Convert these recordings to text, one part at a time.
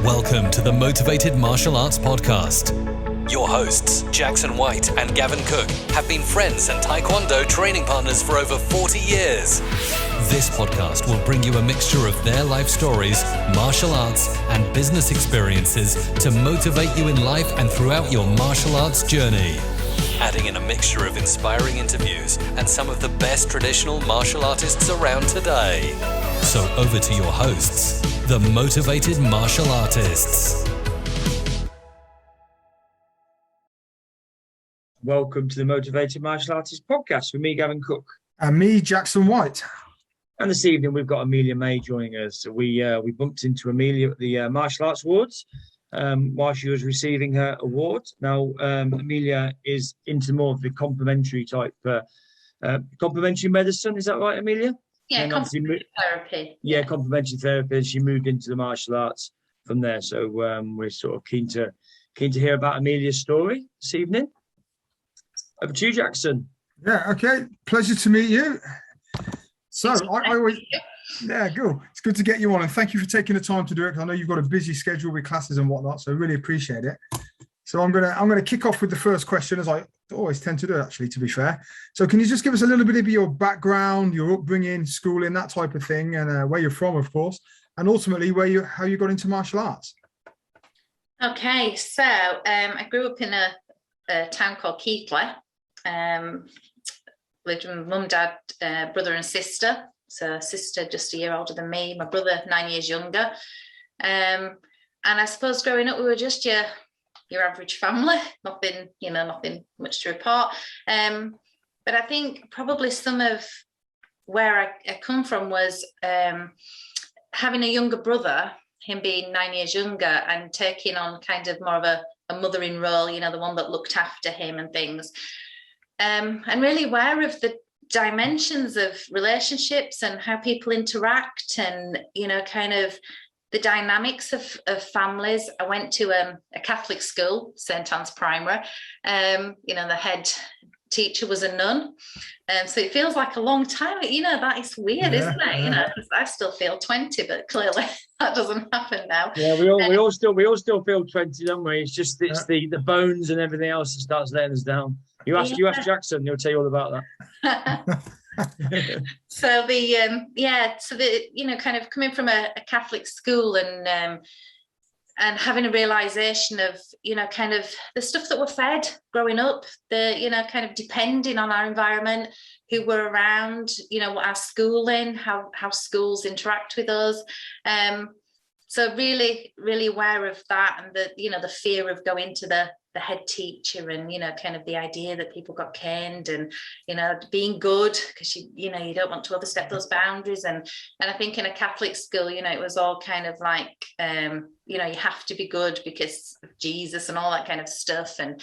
Welcome to the Motivated Martial Arts Podcast. Your hosts, Jackson White and Gavin Cook, have been friends and Taekwondo training partners for over 40 years. This podcast will bring you a mixture of their life stories, martial arts, and business experiences to motivate you in life and throughout your martial arts journey. Adding in a mixture of inspiring interviews and some of the best traditional martial artists around today. So over to your hosts, the Motivated Martial Artists. Welcome to the Motivated Martial Artists Podcast with me, Gavin Cook. And me, Jackson White. And this evening we've got Emelia May joining us. So we bumped into Emelia at the Martial Arts Awards while she was receiving her award. Now, Emelia is into more of the complementary type, complementary medicine. Is that right, Emelia? Yeah, complementary therapy. Yeah, complementary therapy. She moved into the martial arts from there. So we're sort of keen to hear about Emelia's story this evening. Over to you, Jackson. Yeah, okay. Pleasure to meet you. So I always, yeah, good. It's good to get you on, and thank you for taking the time to do it. I know you've got a busy schedule with classes and whatnot, so I really appreciate it. So I'm gonna kick off with the first question, as I always tend to do, actually, to be fair. So can you just give us a little bit of your background, your upbringing, schooling, that type of thing, and where you're from, of course, and ultimately how you got into martial arts? Okay, so I grew up in a town called Keighley. Lived with my mum, dad, brother and sister. So sister just a year older than me, my brother 9 years younger. And I suppose growing up we were just your average family, nothing much to report. But I think probably some of where I come from was having a younger brother, him being 9 years younger and taking on kind of more of a mothering role, the one that looked after him and things. And really aware of the dimensions of relationships and how people interact and, kind of the dynamics of families. I went to a Catholic school, St. Anne's Primary. The head teacher was a nun. So it feels like a long time. That is weird, isn't it? Because I still feel 20, but clearly that doesn't happen now. Yeah, we all still feel 20, don't we? It's just the bones and everything else that starts letting us down. You ask Jackson, he'll tell you all about that. So kind of coming from a Catholic school and having a realization of, kind of the stuff that we're fed growing up, kind of depending on our environment, who we're around, our schooling, how schools interact with us. So really, really aware of that and the fear of going to the head teacher and, kind of the idea that people got caned and, being good because, you don't want to overstep those boundaries. And I think in a Catholic school, it was all kind of like, you have to be good because of Jesus and all that kind of stuff. And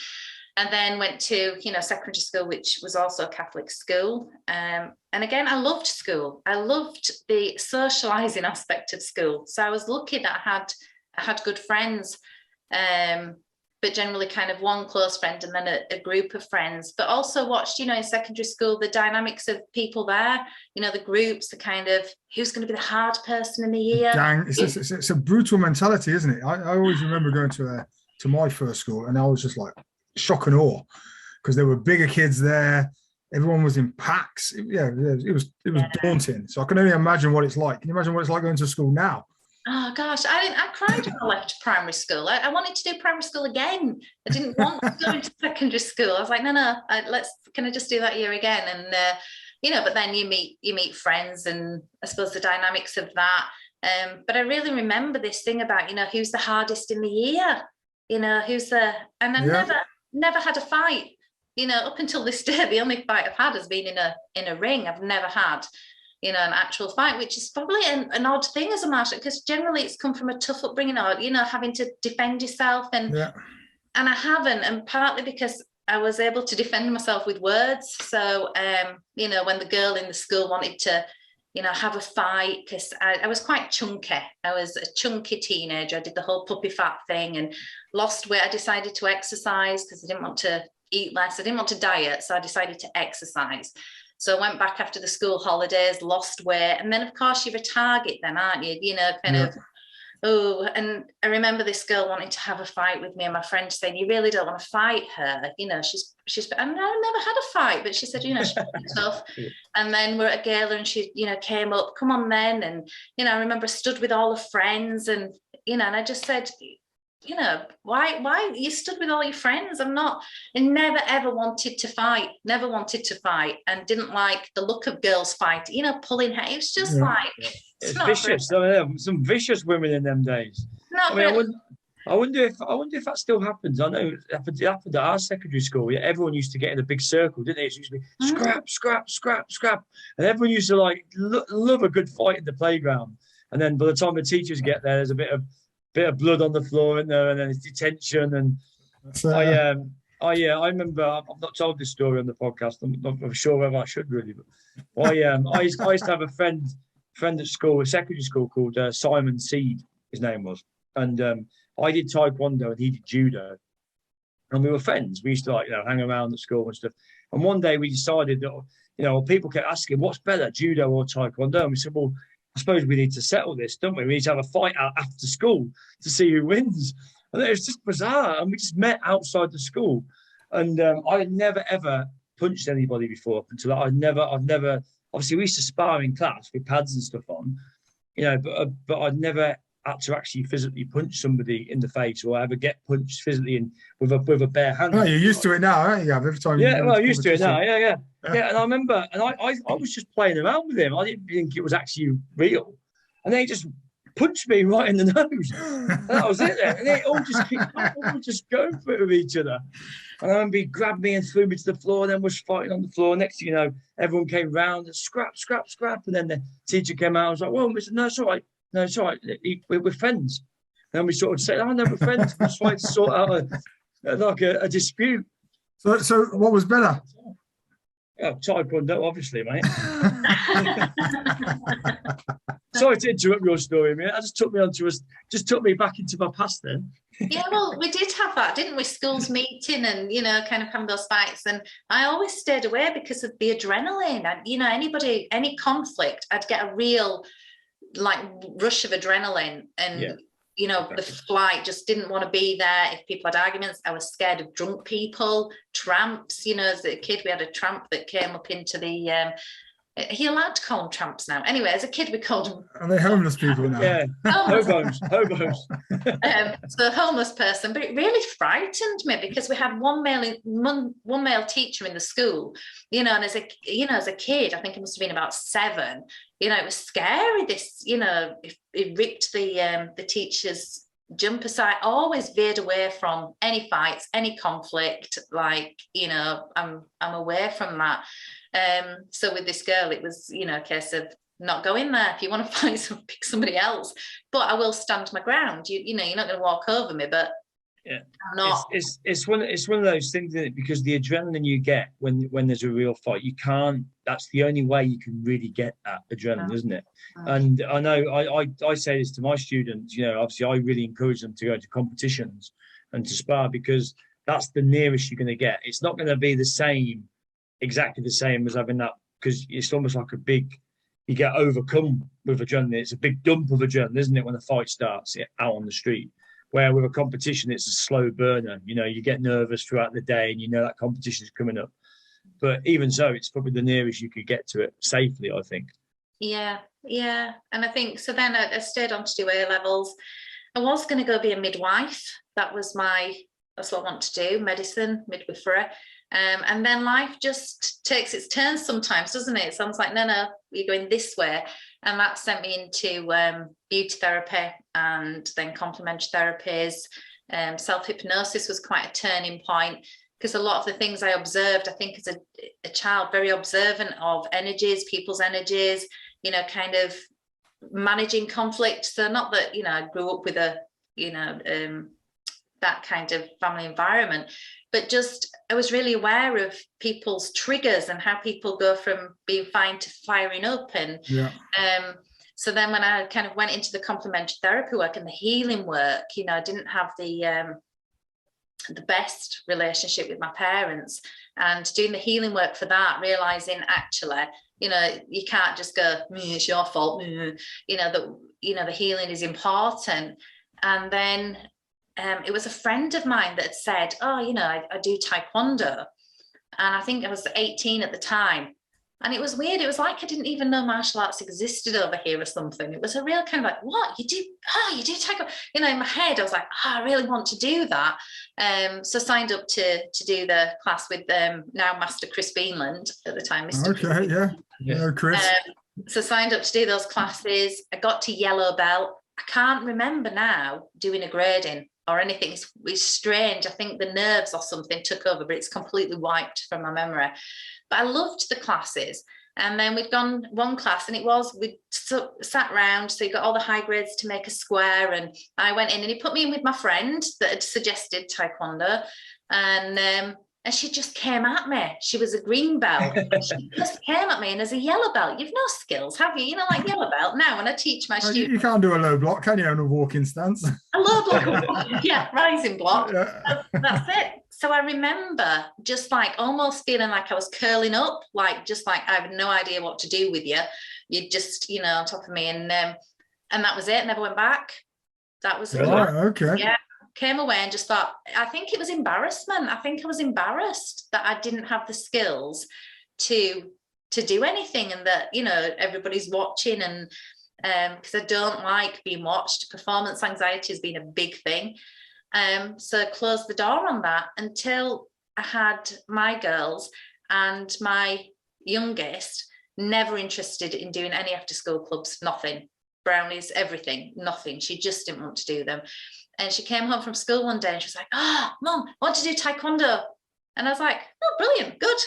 then went to, secondary school, which was also a Catholic school. And again, I loved school. I loved the socializing aspect of school. So I was lucky that I had good friends, but generally kind of one close friend and then a group of friends, but also watched, in secondary school, the dynamics of people there, the groups, the kind of who's going to be the hard person in the year. Dang, it's a brutal mentality, isn't it? I always remember going to my first school and I was just like shock and awe because there were bigger kids there. Everyone was in packs. It was daunting. So I can only imagine what it's like. Can you imagine what it's like going to school now? Oh gosh, I cried when I left primary school. I wanted to do primary school again. I didn't want to go into secondary school. I was like, no, can I just do that year again? And but then you meet friends and I suppose the dynamics of that. But I really remember this thing about, who's the hardest in the year, and I never had a fight. Up until this day, the only fight I've had has been in a ring. I've never had an actual fight, which is probably an odd thing as a martial, because generally it's come from a tough upbringing or, having to defend yourself. And I haven't, and partly because I was able to defend myself with words. So, when the girl in the school wanted to, have a fight, because I was quite chunky. I was a chunky teenager. I did the whole puppy fat thing and lost weight. I decided to exercise because I didn't want to eat less. I didn't want to diet. So I decided to exercise. So I went back after the school holidays, lost weight. And then, of course, you're a target then, aren't you? Oh, and I remember this girl wanting to have a fight with me, and my friend saying, "You really don't want to fight her, you know, she's and I never had a fight, but she said, you know, she's pretty tough." And then we're at a gala and she, you know, came up, "Come on then." And, you know, I remember I stood with all the friends, and, you know, and I just said, you know, why you stood with all your friends? I'm not, and never ever wanted to fight, and didn't like the look of girls fighting, you know, pulling hair. It was just like, it's vicious. I mean, some vicious women in them days. Not I mean, really. I wonder if that still happens. I know it happened at our secondary school. Everyone used to get in a big circle, didn't they? It used to be scrap, scrap, scrap, scrap, and everyone used to like love a good fight in the playground. And then by the time the teachers get there, there's a bit of blood on the floor in there, and then it's detention. And I remember, I've not told this story on the podcast. I'm not sure whether I should really, but I used to have a friend at school, a secondary school, called Simon Seed, his name was. And I did Taekwondo and he did judo. And we were friends. We used to, like, you know, hang around at school and stuff. And one day we decided that, you know, people kept asking, what's better, judo or Taekwondo? And we said, well, I suppose we need to settle this, don't we? We need to have a fight out after school to see who wins. And it was just bizarre. And we just met outside the school. And I had never, ever punched anybody before until I've never, obviously we used to spar in class with pads and stuff on, you know, but I'd never had to actually physically punch somebody in the face or ever get punched physically with a bare hand. Oh, you're used to it now, aren't you? Every time. Yeah, well, I'm used to it now. Yeah. And I remember, and I was just playing around with him. I didn't think it was actually real. And then he just punched me right in the nose. And that was it then. And they all just going for it with each other. And I remember he grabbed me and threw me to the floor, and then was fighting on the floor. Next thing you know, everyone came round and scrap. And then the teacher came out. I was like, well, Mr. No, it's all right. No, it's all right. We're friends. And we sort of said, oh, no, we're friends. We're just trying to sort out a dispute. So what was better? Oh, Taekwondo, obviously, mate. Sorry to interrupt your story, mate. That just took me back into my past then. Yeah, well, we did have that, didn't we? Schools meeting and, you know, kind of having those fights. And I always stayed away because of the adrenaline. And, you know, any conflict, I'd get a real, like, rush of adrenaline. And, you know, exactly. The flight, just didn't want to be there. If people had arguments, I was scared of drunk people, tramps. You know, as a kid, we had a tramp that came up into the... Are you allowed to call them tramps now? Anyway, as a kid, we called them... Are they homeless people now? Yeah, hobos. So homeless person, but it really frightened me because we had one male teacher in the school, you know, and as a kid, I think it must have been about 7, you know, it was scary. This, you know, it ripped the teacher's jumper side. Always veered away from any fights, any conflict. Like, you know, I'm away from that. So with this girl, it was, you know, a case of not going there. If you want to fight someone, pick somebody else. But I will stand my ground. You know, you're not going to walk over me, but yeah, I'm not. It's one of those things, isn't it? Because the adrenaline you get when there's a real fight, you can't. That's the only way you can really get that adrenaline, isn't it? And I know I say this to my students. You know, obviously I really encourage them to go to competitions and to spar because that's the nearest you're going to get. It's not going to be exactly the same as having that, because it's almost like you get overcome with adrenaline. It's a big dump of adrenaline, isn't it, when the fight starts out on the street? Where with a competition, it's a slow burner. You know, you get nervous throughout the day and you know that competition is coming up. But even so, it's probably the nearest you could get to it safely, I think. Yeah. And I think, so then I stayed on to do A-levels. I was going to go be a midwife. That's what I want to do, medicine, midwifery. And then life just takes its turn sometimes, doesn't it? So I was like, no, you're going this way. And that sent me into beauty therapy and then complementary therapies. Self-hypnosis was quite a turning point because a lot of the things I observed, I think as a child, very observant of energies, people's energies, you know, kind of managing conflict. So not that, you know, I grew up with that kind of family environment, but just I was really aware of people's triggers and how people go from being fine to firing up. And so then when I kind of went into the complementary therapy work and the healing work, you know, I didn't have the best relationship with my parents, and doing the healing work for that, realizing actually you can't just go, it's your fault, the healing is important. And then it was a friend of mine that had said, I do Taekwondo. And I think I was 18 at the time. And it was weird. It was like I didn't even know martial arts existed over here or something. It was a real kind of like, what? You do Taekwondo? In my head, I was like, I really want to do that. So signed up to do the class with now Master Chris Beanland at the time. Mr. Okay, yeah, Chris. So signed up to do those classes. I got to yellow belt. I can't remember now doing a grading or anything. It's strange. I think the nerves or something took over, but it's completely wiped from my memory. But I loved the classes. And then we'd gone one class and we sat round. So you got all the high grades to make a square. And I went in and he put me in with my friend that had suggested Taekwondo. And she just came at me. She was a green belt. She just came at me. And as a yellow belt, you've no skills, have you? Like yellow belt. Now, when I teach my students. You can't do a low block, can you, on a walking stance? A low block, rising block. Yeah. That's it. So I remember just like almost feeling like I was curling up, like I have no idea what to do with you. You're just, on top of me. And that was it. Never went back. That was okay. Yeah. Came away and just thought, I think it was embarrassment. I think I was embarrassed that I didn't have the skills to do anything, and that, everybody's watching, and because I don't like being watched. Performance anxiety has been a big thing. So I closed the door on that until I had my girls, and my youngest never interested in doing any after school clubs, nothing, brownies, everything, nothing. She just didn't want to do them. And she came home from school one day and she was like, Mum, I want to do Taekwondo. And I was like, oh, brilliant, good,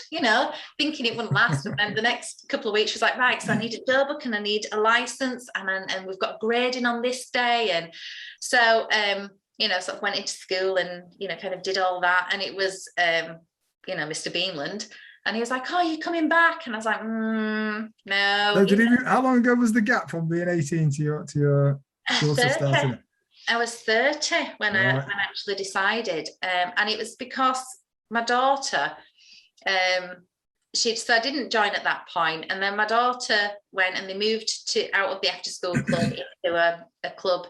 thinking it wouldn't last. And then the next couple of weeks, she was like, right, so I need a door book and I need a license, and we've got grading on this day. And so, sort of went into school and, kind of did all that. And it was, Mr. Beanland. And he was like, are you coming back? And I was like, no. So how long ago was the gap from being 18 to your starting? I was 30 when I actually decided. And it was because my daughter, so I didn't join at that point. And then my daughter went and they moved out of the after school club into a club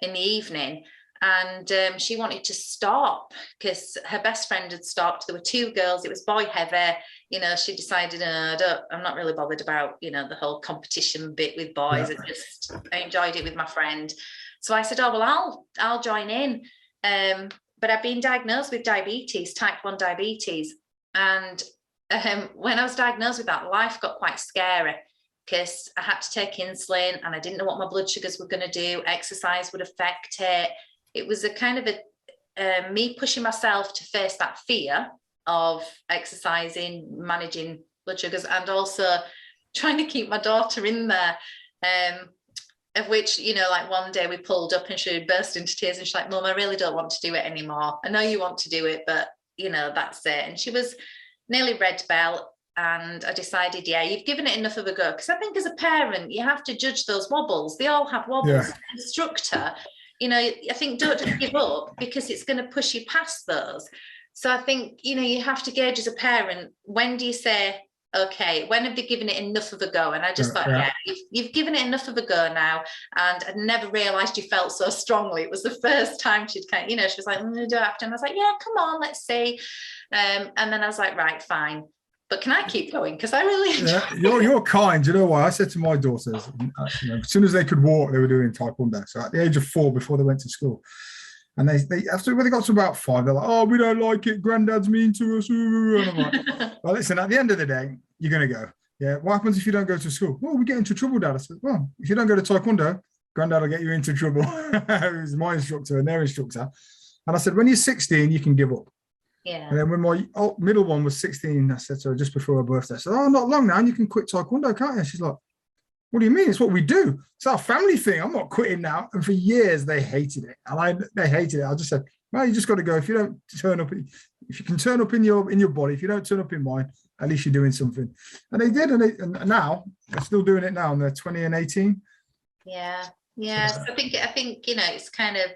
in the evening. And she wanted to stop because her best friend had stopped. There were two girls. It was boy heavy. She decided, I'm not really bothered about, the whole competition bit with boys. Yeah. I enjoyed it with my friend. So I said, I'll join in. But I've been diagnosed with diabetes, type 1 diabetes. And when I was diagnosed with that, life got quite scary because I had to take insulin and I didn't know what my blood sugars were going to do. Exercise would affect it. It was a kind of me pushing myself to face that fear of exercising, managing blood sugars, and also trying to keep my daughter in there. Of which, like one day we pulled up and she burst into tears and she's like, Mum, I really don't want to do it anymore. I know you want to do it, but, that's it. And she was nearly red belt. And I decided, you've given it enough of a go. Because I think as a parent, you have to judge those wobbles. They all have wobbles. Yeah. Instructor, I think don't give up because it's going to push you past those. So I think, you have to gauge as a parent, when do you say, okay, when have they given it enough of a go? And I just thought, you've given it enough of a go now. And I'd never realised you felt so strongly. It was the first time she'd kind of, she was like, do I have to? And I was like, yeah, come on, let's see. And then I was like, right, fine. But can I keep going? Because I really enjoy you're kind. You know why? I said to my daughters, as soon as they could walk, they were doing Taekwondo. So at the age of 4, before they went to school. And they after when they got to about 5, they're like, we don't like it. Granddad's mean to us. And I'm like, well, listen, at the end of the day, you're going to go. Yeah. What happens if you don't go to school? Well, we get into trouble, Dad. I said, well, if you don't go to Taekwondo, Granddad will get you into trouble. Who's my instructor and their instructor. And I said, when you're 16, you can give up. Yeah. And then when my middle one was 16, I said to her just before her birthday, I said, not long now, and you can quit Taekwondo, can't you? She's like, what do you mean? It's what we do. It's our family thing. I'm not quitting now. And for years, they hated it. And they hated it. I just said, well, you just got to go. If you don't turn up, if you can turn up in your body, if you don't turn up in mine, at least you're doing something. And they did. And now they're still doing it now. And they're 20 and 18. Yeah. Yeah. So I think, it's kind of,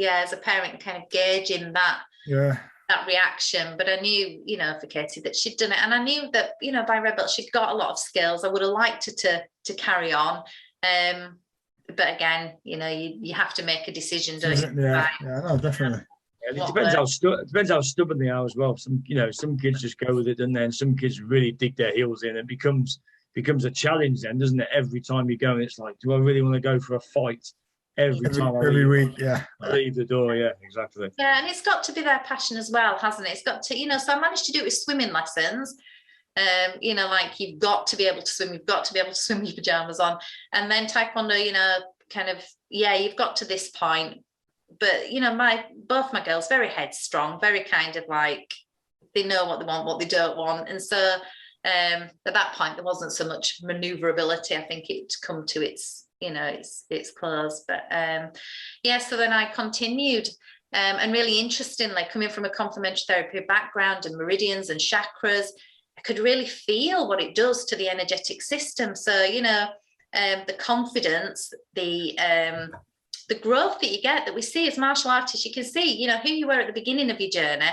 as a parent, kind of gauging that. Yeah. that reaction. But I knew, you know, for Katie that she'd done it, and I knew that, you know, by red belt she'd got a lot of skills. I would have liked her to carry on, but again, you know, you have to make a decision, don't you? Yeah, no, definitely. Yeah, it depends how stubborn they are as well. Some kids just go with it, and then some kids really dig their heels in. It becomes a challenge then, doesn't it? Every time you go, and it's like, do I really want to go for a fight every week? Yeah, I leave the door. Yeah, exactly. Yeah, and it's got to be their passion as well, hasn't it? It's got to, you know. So I managed to do it with swimming lessons. You know, like, you've got to be able to swim. You've got to be able to swim with your pajamas on. And then Taekwondo, you know, kind of, yeah, you've got to this point. But, you know, both my girls, very headstrong, very kind of like, they know what they want, what they don't want. And so at that point, there wasn't so much maneuverability. I think it'd come to its, you know, its close. But yeah, so then I continued. And really interestingly, coming from a complementary therapy background and meridians and chakras, I could really feel what it does to the energetic system. So, you know, the confidence, the growth that you get, that we see as martial artists, you can see, you know, who you were at the beginning of your journey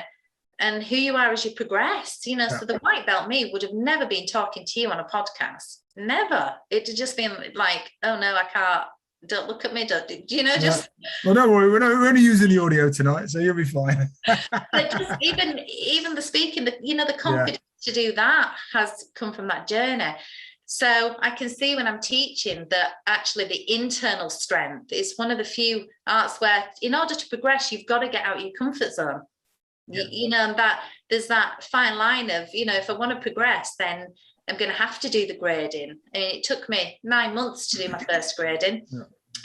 and who you are as you progress, you know. So the white belt me would have never been talking to you on a podcast. Never. It'd just been like, oh no, I can't. Don't look at me. Don't, you know, just. Well, don't worry. We're only using the audio tonight, so you'll be fine. But just even the speaking, you know, the confidence to do that has come from that journey. So I can see when I'm teaching that actually the internal strength is one of the few arts where, in order to progress, you've got to get out of your comfort zone. Yeah. You know, and that there's that fine line of, you know, if I want to progress, then I'm going to have to do the grading. And it took me 9 months to do my first grading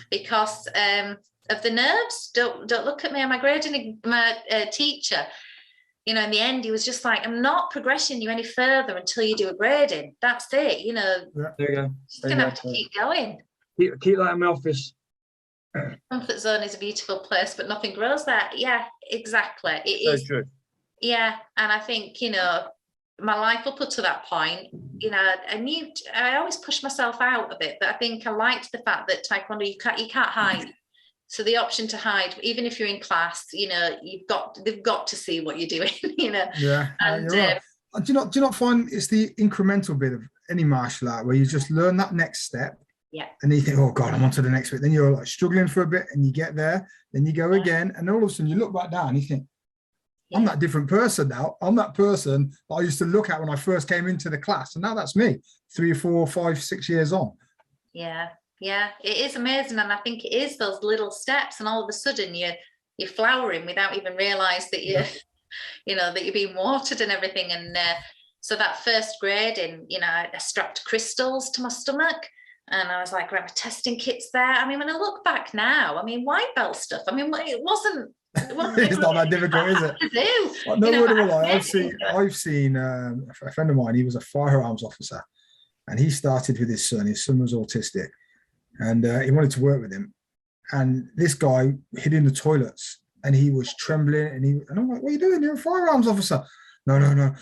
because of the nerves. Don't look at me. I'm a grading teacher. You know, in the end, he was just like, I'm not progressing you any further until you do a grading. That's it. You know, there you go. Just going to have to keep going. Keep that in my office. Comfort zone is a beautiful place, but nothing grows there. Yeah, exactly. It is true. Yeah, and I think, you know, my life up to that point, you know, I always push myself out a bit, but I think I liked the fact that Taekwondo, you can't hide. So the option to hide, even if you're in class, you know, they've got to see what you're doing, you know. Yeah, and you're right. Do you not find it's the incremental bit of any martial art where you just learn that next step? Yeah. And then you think, oh God, I'm on to the next bit. Then you're like struggling for a bit and you get there, then you go again. And all of a sudden you look back down and you think, I'm that different person now. I'm that person that I used to look at when I first came into the class. And now that's me 3 or 4, 5, 6 years on. Yeah. Yeah, it is amazing. And I think it is those little steps. And all of a sudden you're flowering without even realize that you know, that you're being watered and everything. And so that first grading, you know, I strapped crystals to my stomach. And I was like, right, my testing kit's there. I mean, when I look back now, I mean, white belt stuff, I mean, it wasn't it's not that difficult, is it? Well, no word of a lie. I've seen a friend of mine, he was a firearms officer, and he started with his son. His son was autistic, and he wanted to work with him. And this guy hid in the toilets, and he was trembling. And I'm like, what are you doing? You're a firearms officer. No.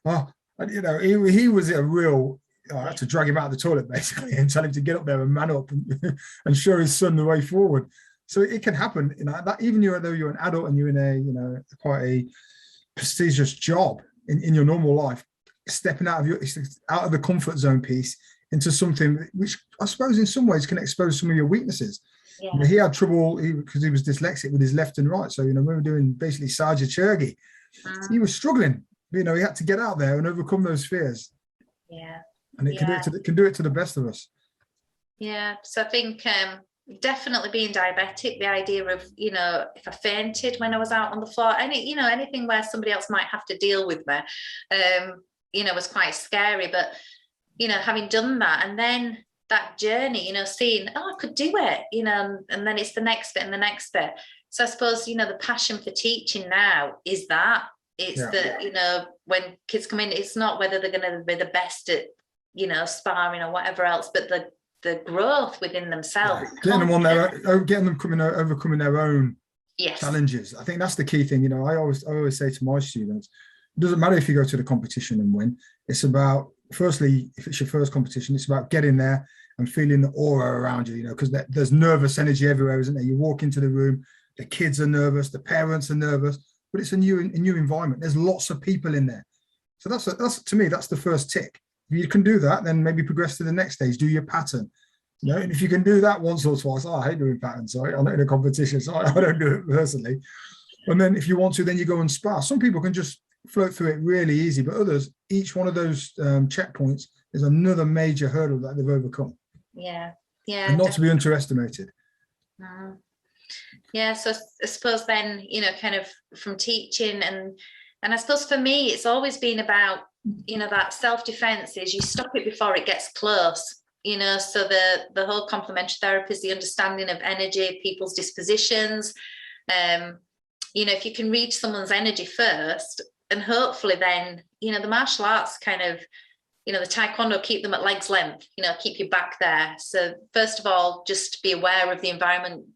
Oh, and, you know, he was a real. I had to drag him out of the toilet basically and tell him to get up there and man up and show his son the way forward. So it can happen, you know, that even though you're an adult and you're in a, you know, quite a prestigious job in your normal life, stepping out of the comfort zone piece into something which I suppose in some ways can expose some of your weaknesses. Yeah. You know, he had trouble because he was dyslexic with his left and right. So, you know, when we were doing basically Saja Chergi, he was struggling. You know, he had to get out there and overcome those fears. Yeah. And it can do it to the best of us. Yeah. So I think definitely being diabetic, the idea of, you know, if I fainted when I was out on the floor, anything where somebody else might have to deal with me, you know, was quite scary. But, you know, having done that and then that journey, you know, seeing, oh, I could do it, you know, and then it's the next bit and the next bit. So I suppose, you know, the passion for teaching now is that. It's that, you know, when kids come in, it's not whether they're going to be the best at, you know, sparring or whatever else, but the growth within themselves. Getting them overcoming their own challenges. I think that's the key thing. You know, I always say to my students, it doesn't matter if you go to the competition and win. It's about, firstly, if it's your first competition, it's about getting there and feeling the aura around you, you know, because there's nervous energy everywhere, isn't there? You walk into the room, the kids are nervous, the parents are nervous, but it's a new environment. There's lots of people in there. So that's to me, that's the first tick. If you can do that, then maybe progress to the next stage, do your pattern. You know, and if you can do that once or twice, I hate doing patterns, so I'm not in a competition, so I don't do it personally. And then if you want to, then you go and spar. Some people can just float through it really easy, but others, each one of those checkpoints is another major hurdle that they've overcome. Yeah, and not to be underestimated. Yeah, so I suppose then, you know, kind of from teaching and I suppose for me, it's always been about, you know, that self-defense is you stop it before it gets close. You know, so the whole complementary therapy is the understanding of energy, people's dispositions. You know, if you can read someone's energy first, and hopefully then, you know, the martial arts kind of, you know, the Taekwondo keep them at legs length, you know, keep you back there. So first of all, just be aware of the environment,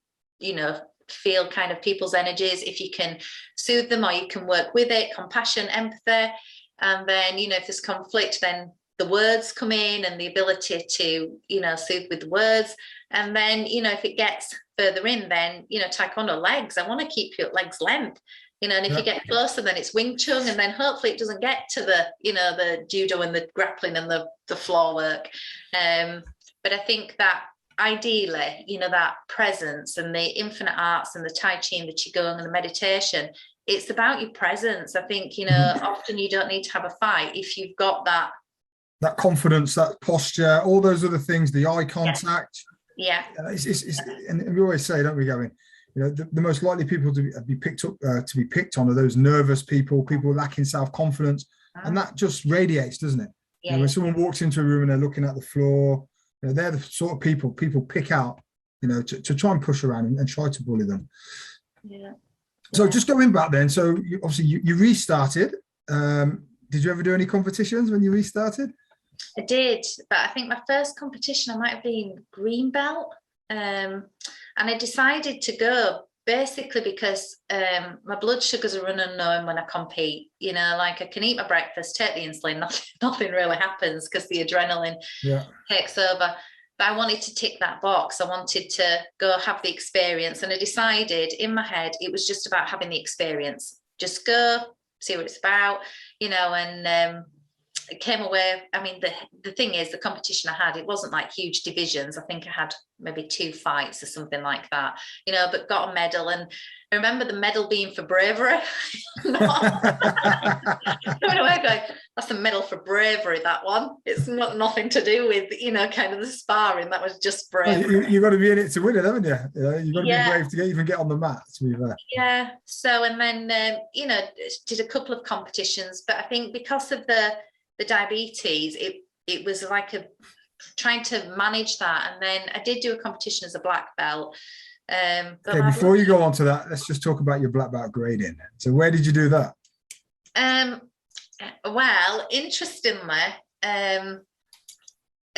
you know, feel kind of people's energies. If you can soothe them or you can work with it, compassion, empathy. And then, you know, if there's conflict, then the words come in and the ability to, you know, soothe with the words. And then, you know, if it gets further in, then, you know, Taekwondo legs, I want to keep you at legs length, you know, and if you get closer, then it's Wing Chun. And then hopefully it doesn't get to the, you know, the judo and the grappling and the floor work. But I think that ideally, you know, that presence and the infinite arts and the Tai Chi and the Qigong and the meditation, it's about your presence. I think, you know, often you don't need to have a fight if you've got that confidence, that posture, all those other things, the eye contact. Yeah. And we always say, don't we, Gavin, you know, the most likely people to be picked on are those nervous people lacking self-confidence. And that just radiates, doesn't it? Yeah. You know, when someone walks into a room and they're looking at the floor, you know, they're the sort of people pick out, you know, to try and push around and try to bully them. Yeah. So just going back then, so obviously you restarted. Did you ever do any competitions when you restarted? I did, but I think my first competition I might have been green belt, and I decided to go basically because my blood sugars are unknown when I compete. You know, like I can eat my breakfast, take the insulin, nothing really happens because the adrenaline takes over. But I wanted to tick that box. I wanted to go have the experience, and I decided in my head it was just about having the experience. Just go, see what it's about, you know, and it came away. I mean, the thing is, the competition I had, it wasn't like huge divisions. I think I had maybe 2 fights or something like that, you know, but got a medal. And I remember the medal being for bravery. That's a medal for bravery, that one. It's not nothing to do with, you know, kind of the sparring. That was just bravery. Well, you've got to be in it to win it, haven't you? You know, you've got to be brave to even get on the mat, to be fair. Yeah. So, and then, you know, did a couple of competitions, but I think because of the diabetes, it was like trying to manage that. And then I did do a competition as a black belt. Okay, before you go on to that, let's just talk about your black belt grading. So where did you do that? Well, interestingly, I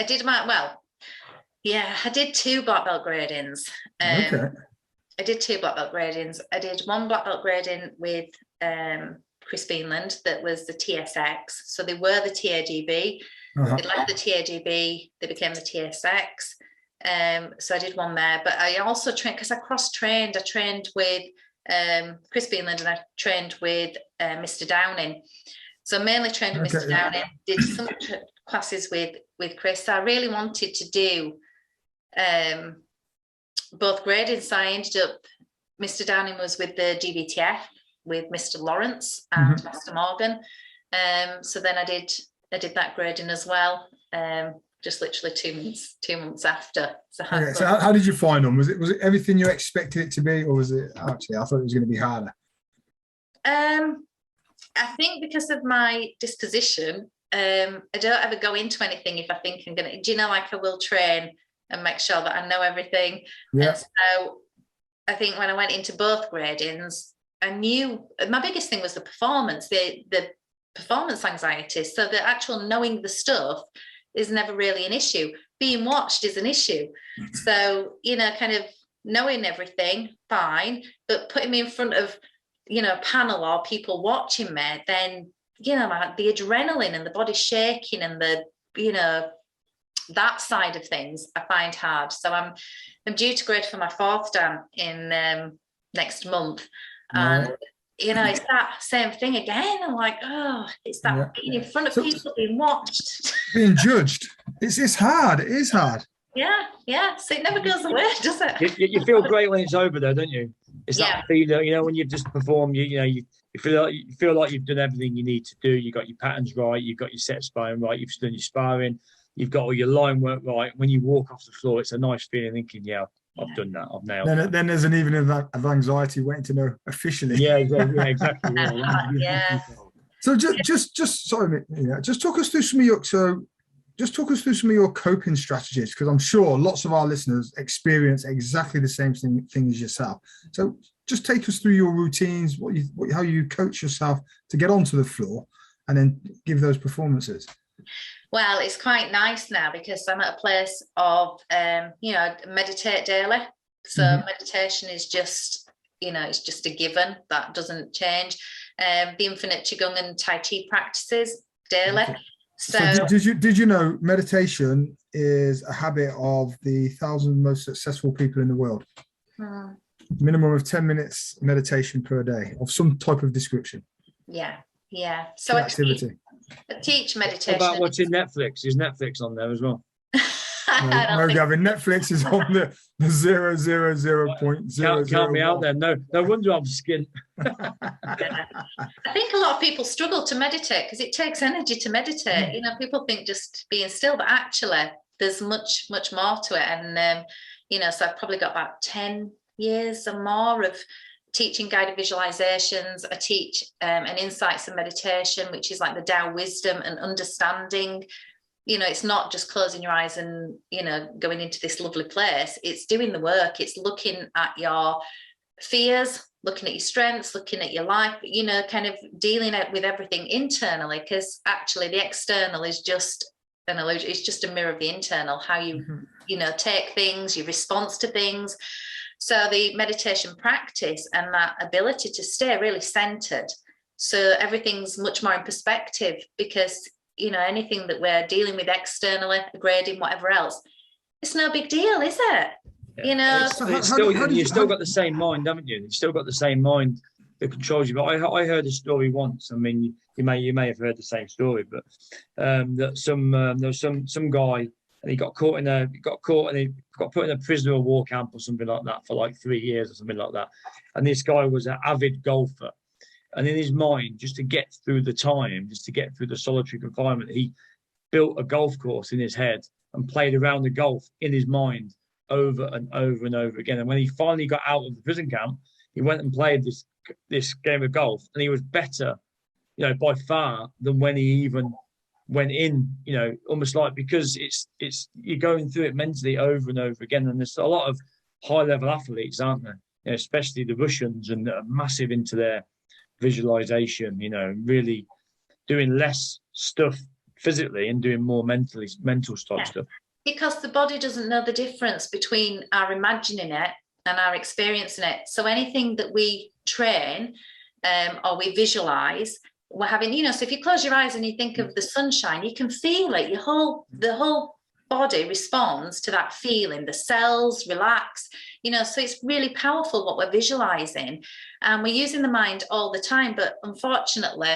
did I did 2 black belt gradings. Okay. I did 2 black belt gradings. I did 1 black belt grading with Chris Beanland, that was the TSX. So they were the TAGB. They left the TAGB, they became the TSX. So I did 1 there, but I also trained, because I cross-trained. I trained with Chris Beanland and I trained with Mr. Downing. So I mainly trained with Mr. Downing, did some classes with Chris. So I really wanted to do both gradings. So I ended up, Mr. Downing was with the GBTF, with Mr. Lawrence and Master Morgan. So then I did that grading as well, just literally 2 months after. So how did you find them? Was it everything you expected it to be, or was it actually, I thought it was going to be harder? I think because of my disposition, I don't ever go into anything if I think I'm going to, do you know, like I will train and make sure that I know everything. Yeah. And so I think when I went into both gradings, I knew my biggest thing was the performance, the performance anxiety. So the actual knowing the stuff is never really an issue. Being watched is an issue. So, you know, kind of knowing everything, fine, but putting me in front of, you know, a panel or people watching me, then, you know, the adrenaline and the body shaking and the, you know, that side of things I find hard. So I'm due to grade for my 4th Dan in next month. And it's that same thing again. I'm like, oh, it's that being in front of people, being watched, being judged. It's hard. It is hard. Yeah. So it never goes away, does it? You feel great when it's over, though, don't you? It's that feeling, when you've just performed, you feel like you've done everything you need to do. You got your patterns right, you've got your set sparring right, you've done your sparring, you've got all your line work right. When you walk off the floor, it's a nice feeling, thinking, I've done that, I've nailed it. Then there's an evening of anxiety waiting to know officially. Yeah, exactly. Yeah. So just talk us through some of your coping strategies, because I'm sure lots of our listeners experience exactly the same thing as yourself. So just take us through your routines, how you coach yourself to get onto the floor and then give those performances. Well, it's quite nice now because I'm at a place of, meditate daily. So meditation is just, it's just a given that doesn't change. The infinite Qigong and Tai Chi practices daily. Okay. So did you know meditation is a habit of the 1,000 most successful people in the world? Minimum of 10 minutes meditation per day of some type of description. Yeah. So activity. I teach meditation. What about watching Netflix? Is Netflix on there as well? No, Gavin. Netflix is on the 0.0. Count me out there. No wonder I'm skint. I think a lot of people struggle to meditate because it takes energy to meditate. People think just being still, but actually there's much more to it. And so I've probably got about 10 years or more of teaching guided visualizations. I teach an insights and meditation, which is like the Tao wisdom and understanding. It's not just closing your eyes and, going into this lovely place. It's doing the work. It's looking at your fears, looking at your strengths, looking at your life, kind of dealing with everything internally, because actually the external is just an illusion. It's just a mirror of the internal, how you, take things, your response to things. So the meditation practice and that ability to stay really centered. So everything's much more in perspective, because, anything that we're dealing with externally, grading, whatever else, it's no big deal, is it? Yeah. You've still got the same mind, haven't you? You've still got the same mind that controls you. But I heard a story once. I mean, you may have heard the same story, but that there was some guy, and he got put in a prisoner of war camp or something like that for like 3 years or something like that. And this guy was an avid golfer. And in his mind, just to get through the time, just to get through the solitary confinement, he built a golf course in his head and played around the golf in his mind over and over and over again. And when he finally got out of the prison camp, he went and played this game of golf, and he was better, by far than when he even went in, almost like, because it's you're going through it mentally over and over again. And there's a lot of high-level athletes, aren't there? Especially the Russians, and are massive into their visualization, really doing less stuff physically and doing more mental stuff. Because the body doesn't know the difference between our imagining it and our experiencing it. So anything that we train or we visualize, we're having, so if you close your eyes and you think of the sunshine, you can feel it. The whole body responds to that feeling. The cells relax, so it's really powerful what we're visualizing. And we're using the mind all the time, but unfortunately,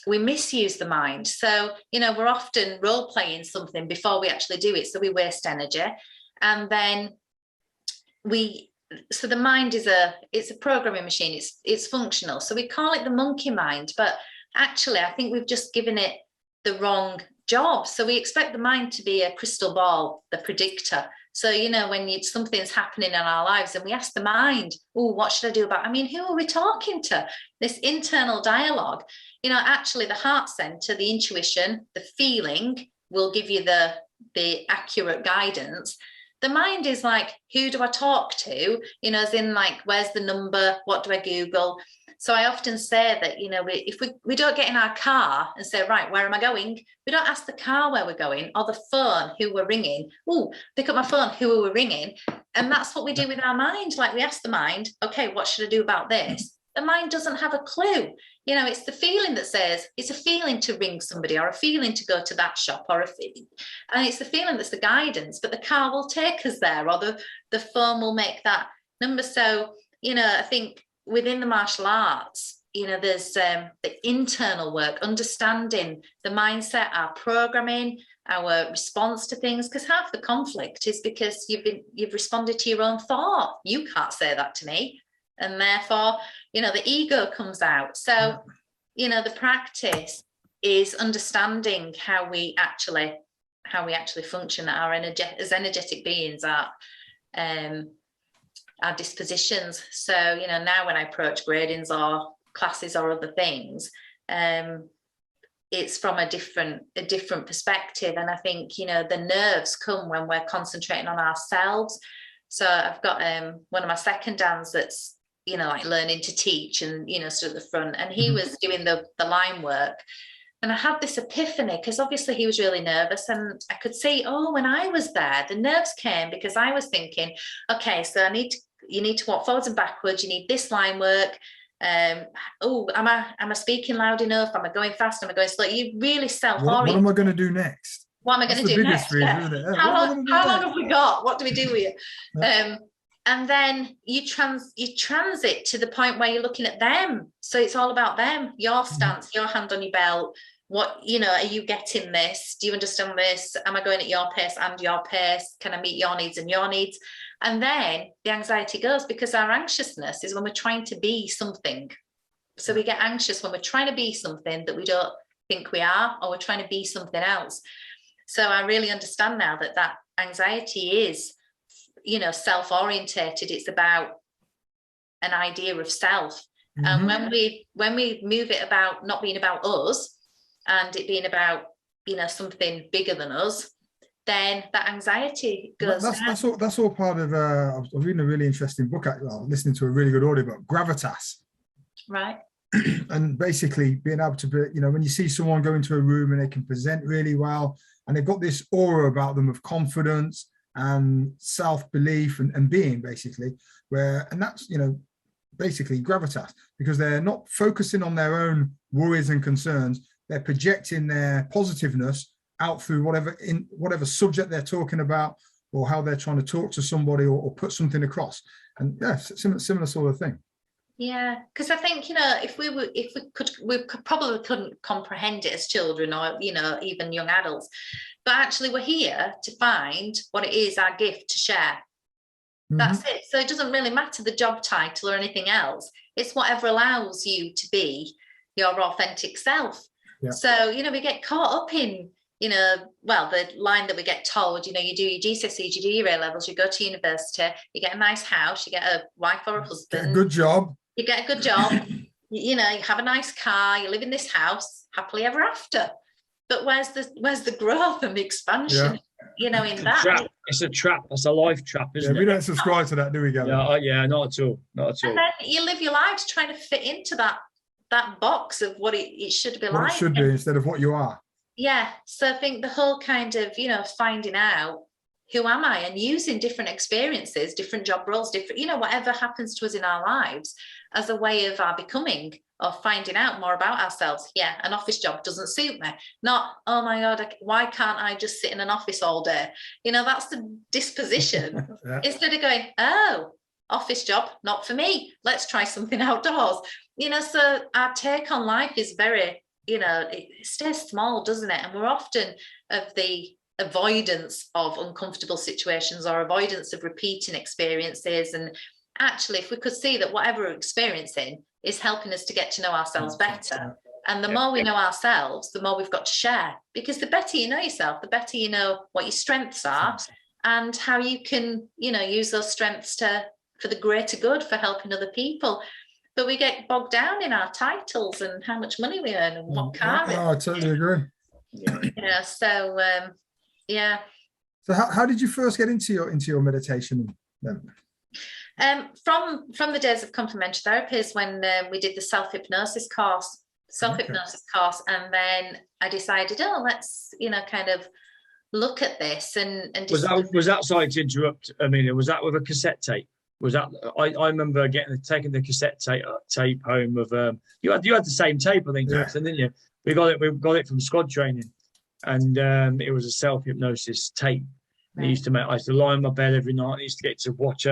we misuse the mind. So, we're often role playing something before we actually do it. So we waste energy. And then so the mind it's a programming machine. It's functional. So we call it the monkey mind, but actually I think we've just given it the wrong job. So we expect the mind to be a crystal ball, the predictor. So, when something's happening in our lives and we ask the mind, what should I do about it? Who are we talking to? This internal dialogue, actually the heart center, the intuition, the feeling will give you the accurate guidance. The mind is like, who do I talk to? As in like, where's the number? What do I Google? So I often say that, if we don't get in our car and say, right, where am I going? We don't ask the car where we're going, or the phone, who we're ringing. Pick up my phone, who are we ringing? And that's what we do with our mind. Like, we ask the mind, okay, what should I do about this? The mind doesn't have a clue. It's the feeling that says, it's a feeling to ring somebody, or a feeling to go to that shop, and it's the feeling that's the guidance, but the car will take us there, or the phone will make that number. So, I think within the martial arts, you know, there's the internal work, understanding the mindset, our programming, our response to things, because half the conflict is because you've responded to your own thought. You can't say that to me, and therefore, you know, the ego comes out. So, you know, the practice is understanding how we actually function, as energetic beings, our dispositions. So, you know, now when I approach gradings or classes or other things, it's from a different perspective. And I think, you know, the nerves come when we're concentrating on ourselves. So I've got one of my second dans that's, you know, like learning to teach and, you know, stood at the front, and he was doing the line work. And I had this epiphany, because obviously he was really nervous, and I could see, oh, when I was there, the nerves came because I was thinking, okay, so you need to walk forwards and backwards. You need this line work. Oh, am I speaking loud enough? Am I going fast? Am I going slow? You really self-orient. What am I going to do next? What am I going to do next? Reason, yeah. How long have we got? What do we do with it? Yeah. And then you transit to the point where you're looking at them. So it's all about them, your stance, your hand on your belt. What, you know, are you getting this? Do you understand this? Am I going at your pace and your pace? Can I meet your needs and your needs? And then the anxiety goes, because our anxiousness is when we're trying to be something. So we get anxious when we're trying to be something that we don't think we are, or we're trying to be something else. So I really understand now that anxiety is, you know, self-orientated. It's about an idea of self. And when we move it about not being about us and it being about, you know, something bigger than us, then that anxiety goes down. That's all part of I was reading a really interesting book, listening to a really good audiobook, Gravitas. Right. And basically being able to be, you know, when you see someone go into a room and they can present really well, and they've got this aura about them of confidence and self-belief and being, basically, and that's, you know, basically gravitas, because they're not focusing on their own worries and concerns. They're projecting their positiveness out through whatever subject they're talking about, or how they're trying to talk to somebody, or put something across. And yeah, similar sort of thing. Yeah, because I think, you know, we probably couldn't comprehend it as children, or, you know, even young adults. But actually, we're here to find what it is, our gift to share. That's it. So it doesn't really matter the job title or anything else. It's whatever allows you to be your authentic self. Yeah. So, you know, we get caught up in, you know, well, the line that we get told, you know, you do your GCSEs, you do your A-levels, you go to university, you get a nice house, you get a wife or a husband. Get a good job. You get a good job. You know, you have a nice car, you live in this house, happily ever after. But where's the growth and the expansion? Yeah. You know, in that. It's a trap. It's a life trap, isn't it? We don't subscribe to that, do we, Gavin? Yeah, not at all. Not at all. And then you live your lives trying to fit into that box of what it should be like. What it should be instead of what you are. Yeah. So I think the whole kind of, you know, finding out who am I, and using different experiences, different job roles, different, you know, whatever happens to us in our lives as a way of our becoming, or finding out more about ourselves. Yeah, an office job doesn't suit me. Not, oh my God, why can't I just sit in an office all day? You know, that's the disposition. Yeah. Instead of going, oh, office job, not for me. Let's try something outdoors. You know, so our take on life is very, you know, it stays small, doesn't it? And we're often of the avoidance of uncomfortable situations, or avoidance of repeating experiences. And actually, if we could see that whatever we're experiencing is helping us to get to know ourselves better, and the more we know ourselves, the more we've got to share, because the better you know yourself, the better you know what your strengths are, and how you can, you know, use those strengths for the greater good, for helping other people. But we get bogged down in our titles and how much money we earn and what car. Oh, I totally agree. Yeah. So yeah. So how did you first get into your meditation then? From the days of complementary therapy is when we did the self-hypnosis course, and then I decided, let's, you know, kind of look at this and was that, sorry to interrupt, Amelia, was that with a cassette tape? Was that, I remember taking the cassette tape home of you had the same tape, I think, Jackson, didn't you? We got it from squad training, and it was a self-hypnosis tape. Right. I used to lie on my bed every night. I used to get to watch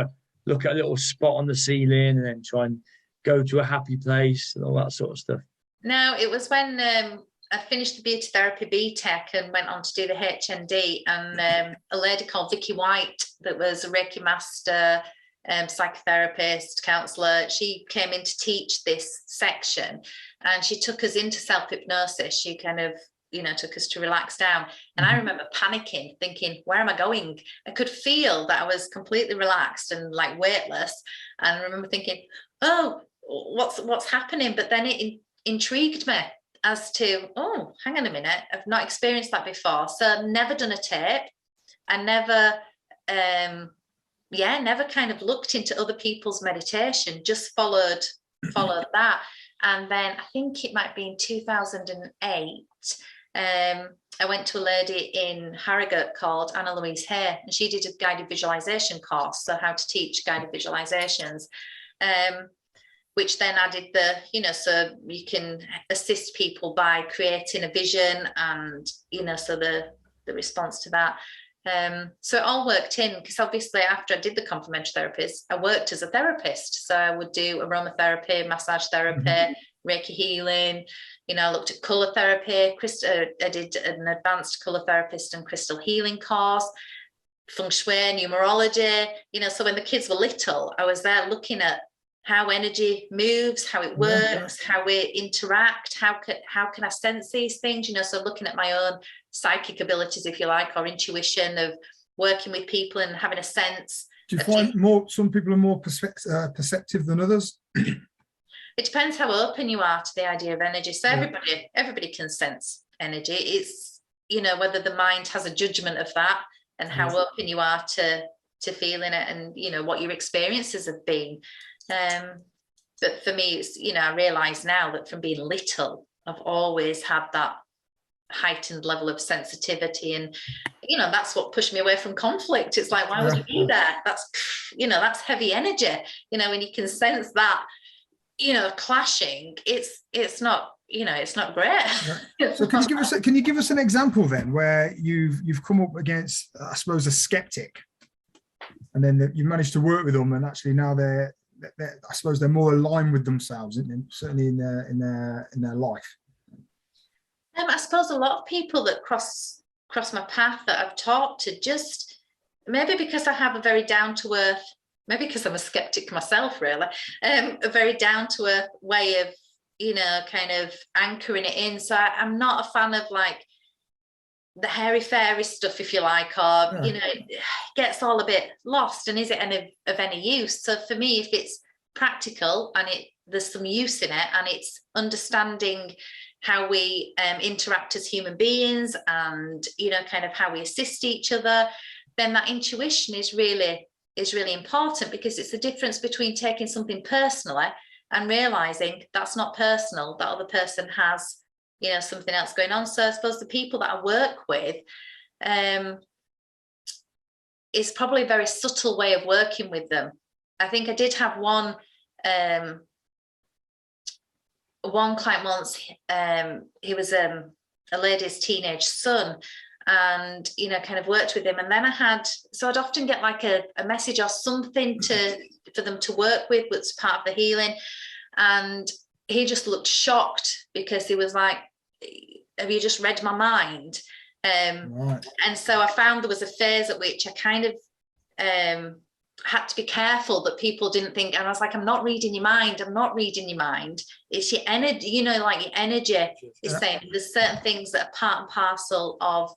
look at a little spot on the ceiling, and then try and go to a happy place and all that sort of stuff? No, it was when I finished the beauty therapy BTEC and went on to do the HND, and a lady called Vicky White, that was a Reiki master, psychotherapist, counsellor, she came in to teach this section, and she took us into self-hypnosis. She kind of, you know, took us to relax down. And I remember panicking, thinking, where am I going? I could feel that I was completely relaxed and like weightless. And I remember thinking, oh, what's happening? But then it intrigued me as to, oh, hang on a minute, I've not experienced that before. So never done a tape. I never, never kind of looked into other people's meditation, just followed that. And then I think it might be in 2008, I went to a lady in Harrogate called Anna Louise Hay, and she did a guided visualization course, so how to teach guided visualizations, which then added the, you know, so you can assist people by creating a vision, and, you know, so the response to that. So it all worked in, because obviously after I did the complementary therapies, I worked as a therapist. So I would do aromatherapy, massage therapy, Reiki healing, you know, I looked at colour therapy. I did an advanced colour therapist and crystal healing course, feng shui, numerology, you know, so when the kids were little, I was there looking at how energy moves, how it works, how we interact, how can I sense these things, you know, so looking at my own psychic abilities, if you like, or intuition of working with people and having a sense. Do you find some people are more perceptive than others? It depends how open you are to the idea of energy. So everybody can sense energy. It's, you know, whether the mind has a judgment of that and how open you are to feeling it, and, you know, what your experiences have been. But for me, it's, you know, I realise now that from being little, I've always had that heightened level of sensitivity, and, you know, that's what pushed me away from conflict. It's like, why would you be there? That's, you know, that's heavy energy, you know, when you can sense that, you know, clashing, it's not, you know, it's not great. So can you give us an example then where you've come up against, I suppose, a skeptic, and then you've managed to work with them, and actually now they're I suppose they're more aligned with themselves, certainly in their life. I suppose a lot of people that cross my path that I've talked to, just maybe because I have a very down to earth, maybe because I'm a skeptic myself, really, a very down to earth way of, you know, kind of anchoring it in. So I'm not a fan of like the hairy fairy stuff, if you like, or, you know, it gets all a bit lost, and is it of any use? So for me, if it's practical and there's some use in it, and it's understanding how we interact as human beings, and, you know, kind of how we assist each other, then that intuition is really important, because it's the difference between taking something personally and realizing that's not personal, that other person has, you know, something else going on. So I suppose the people that I work with, is probably a very subtle way of working with them. I think I did have one client once. He was a lady's teenage son, and, you know, kind of worked with him. And then I'd often get like a message or something for them to work with, was part of the healing. And he just looked shocked, because he was like, have you just read my mind? Right. And so I found there was a phase at which I kind of had to be careful that people didn't think, and I was like, I'm not reading your mind. It's your energy, you know, like your energy is saying there's certain things that are part and parcel of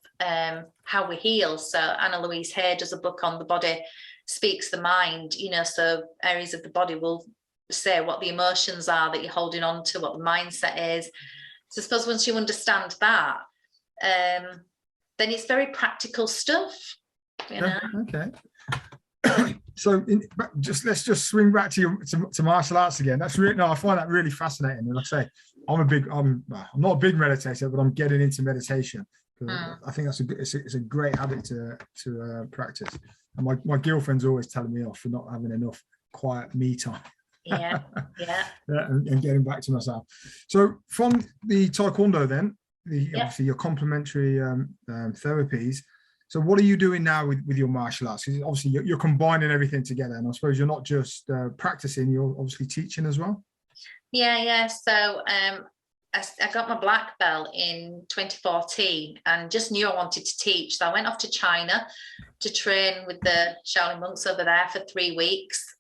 how we heal. So Anna Louise Hay does a book on the body speaks the mind, you know, so areas of the body will say what the emotions are that you're holding on to, what the mindset is. So I suppose once you understand that, then it's very practical stuff, you know. Okay. So let's just swing back to martial arts again. That's really, no, I find that really fascinating. And like I say, I'm not a big meditator, but I'm getting into meditation. I think it's a great habit to practice. And my girlfriend's always telling me off for not having enough quiet me time. Yeah. And getting back to myself. So from the Taekwondo then, obviously your complementary therapies. So what are you doing now with your martial arts? Obviously you're combining everything together, and I suppose you're not just practicing, you're obviously teaching as well. Yeah. So I got my black belt in 2014 and just knew I wanted to teach. So I went off to China to train with the Shaolin monks over there for 3 weeks,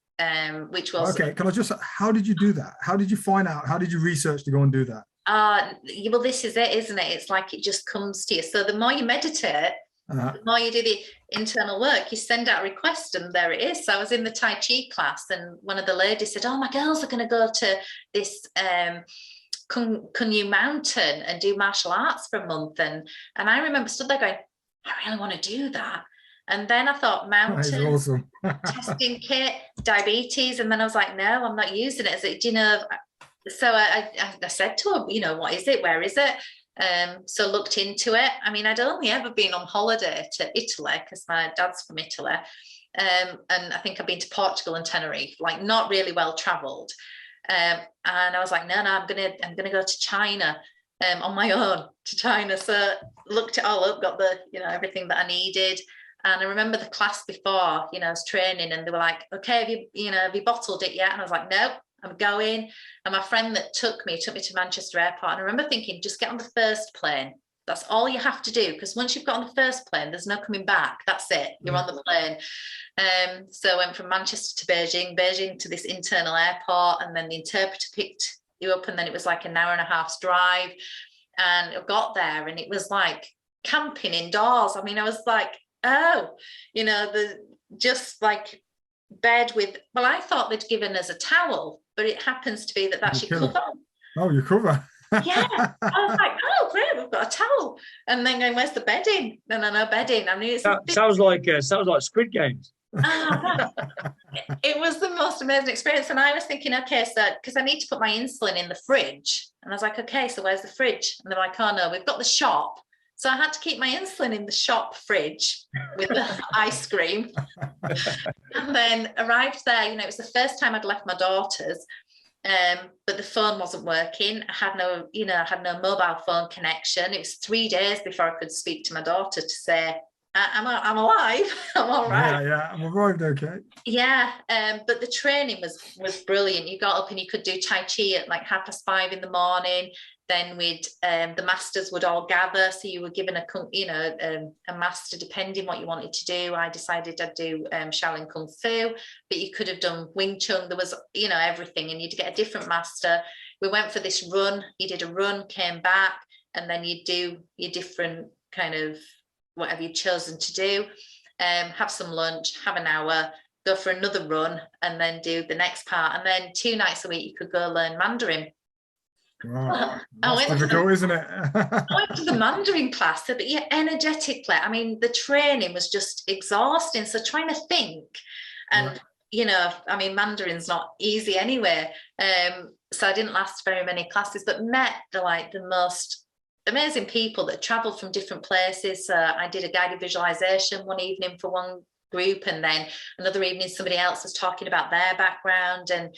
which was... Okay, can I just, how did you do that? How did you find out? How did you research to go and do that? Well, this is it, isn't it? It's like it just comes to you. So the more you meditate, the more you do the internal work, you send out a request and there it is. So I was in the Tai Chi class and one of the ladies said, oh, my girls are going to go to this Kunyu mountain and do martial arts for a month. And I remember stood there going, I really want to do that. And then I thought mountain, awesome. testing kit, diabetes. And then I was like, no, I'm not using it. Do you know, so I said to her, you know, what is it? Where is it? So looked into it. I mean, I'd only ever been on holiday to Italy because my dad's from Italy. And I think I've been to Portugal and Tenerife, like not really well traveled. And I was like, no, I'm gonna go to China on my own to China. So looked it all up, got the, you know, everything that I needed. And I remember the class before, you know, I was training and they were like, okay, have you bottled it yet? And I was like, nope, I'm going. And my friend that took me to Manchester Airport. And I remember thinking, just get on the first plane. That's all you have to do. Because once you've got on the first plane, there's no coming back. That's it. You're on the plane. So I went from Manchester to Beijing to this internal airport. And then the interpreter picked you up. And then it was like an hour and a half's drive. And I got there and it was like camping indoors. I mean, I was like, oh, you know, just like bed with, well, I thought they'd given us a towel, but it happens to be that's your cover. Oh, your cover. Yeah. I was like, oh, great, we've got a towel. And then going, where's the bedding? No bedding. I mean, sounds like Squid Games. It was the most amazing experience. And I was thinking, okay, so because I need to put my insulin in the fridge. And I was like, okay, so where's the fridge? And they're like, oh no, we've got the shop. So I had to keep my insulin in the shop fridge with the ice cream. And then arrived there, you know, it was the first time I'd left my daughter's, but the phone wasn't working. I had no mobile phone connection. It was 3 days before I could speak to my daughter to say, I'm alive, I'm all right. Yeah, I'm arrived, okay. Yeah, but the training was brilliant. You got up and you could do Tai Chi at like 5:30 in the morning. Then the masters would all gather, so you were given a master depending what you wanted to do. I decided I'd do Shaolin Kung Fu, but you could have done Wing Chun. There was, you know, everything, and you'd get a different master. We went for this run. You did a run, came back, and then you'd do your different kind of whatever you'd chosen to do. Have some lunch, have an hour, go for another run, and then do the next part. And then 2 nights a week you could go learn Mandarin. Wow, that's difficult, isn't it? I went to the Mandarin class, but yeah, energetically, I mean, the training was just exhausting. So trying to think, and you know, I mean, Mandarin's not easy anyway. So I didn't last very many classes, but met the most amazing people that traveled from different places. I did a guided visualization one evening for one group, and then another evening somebody else was talking about their background, and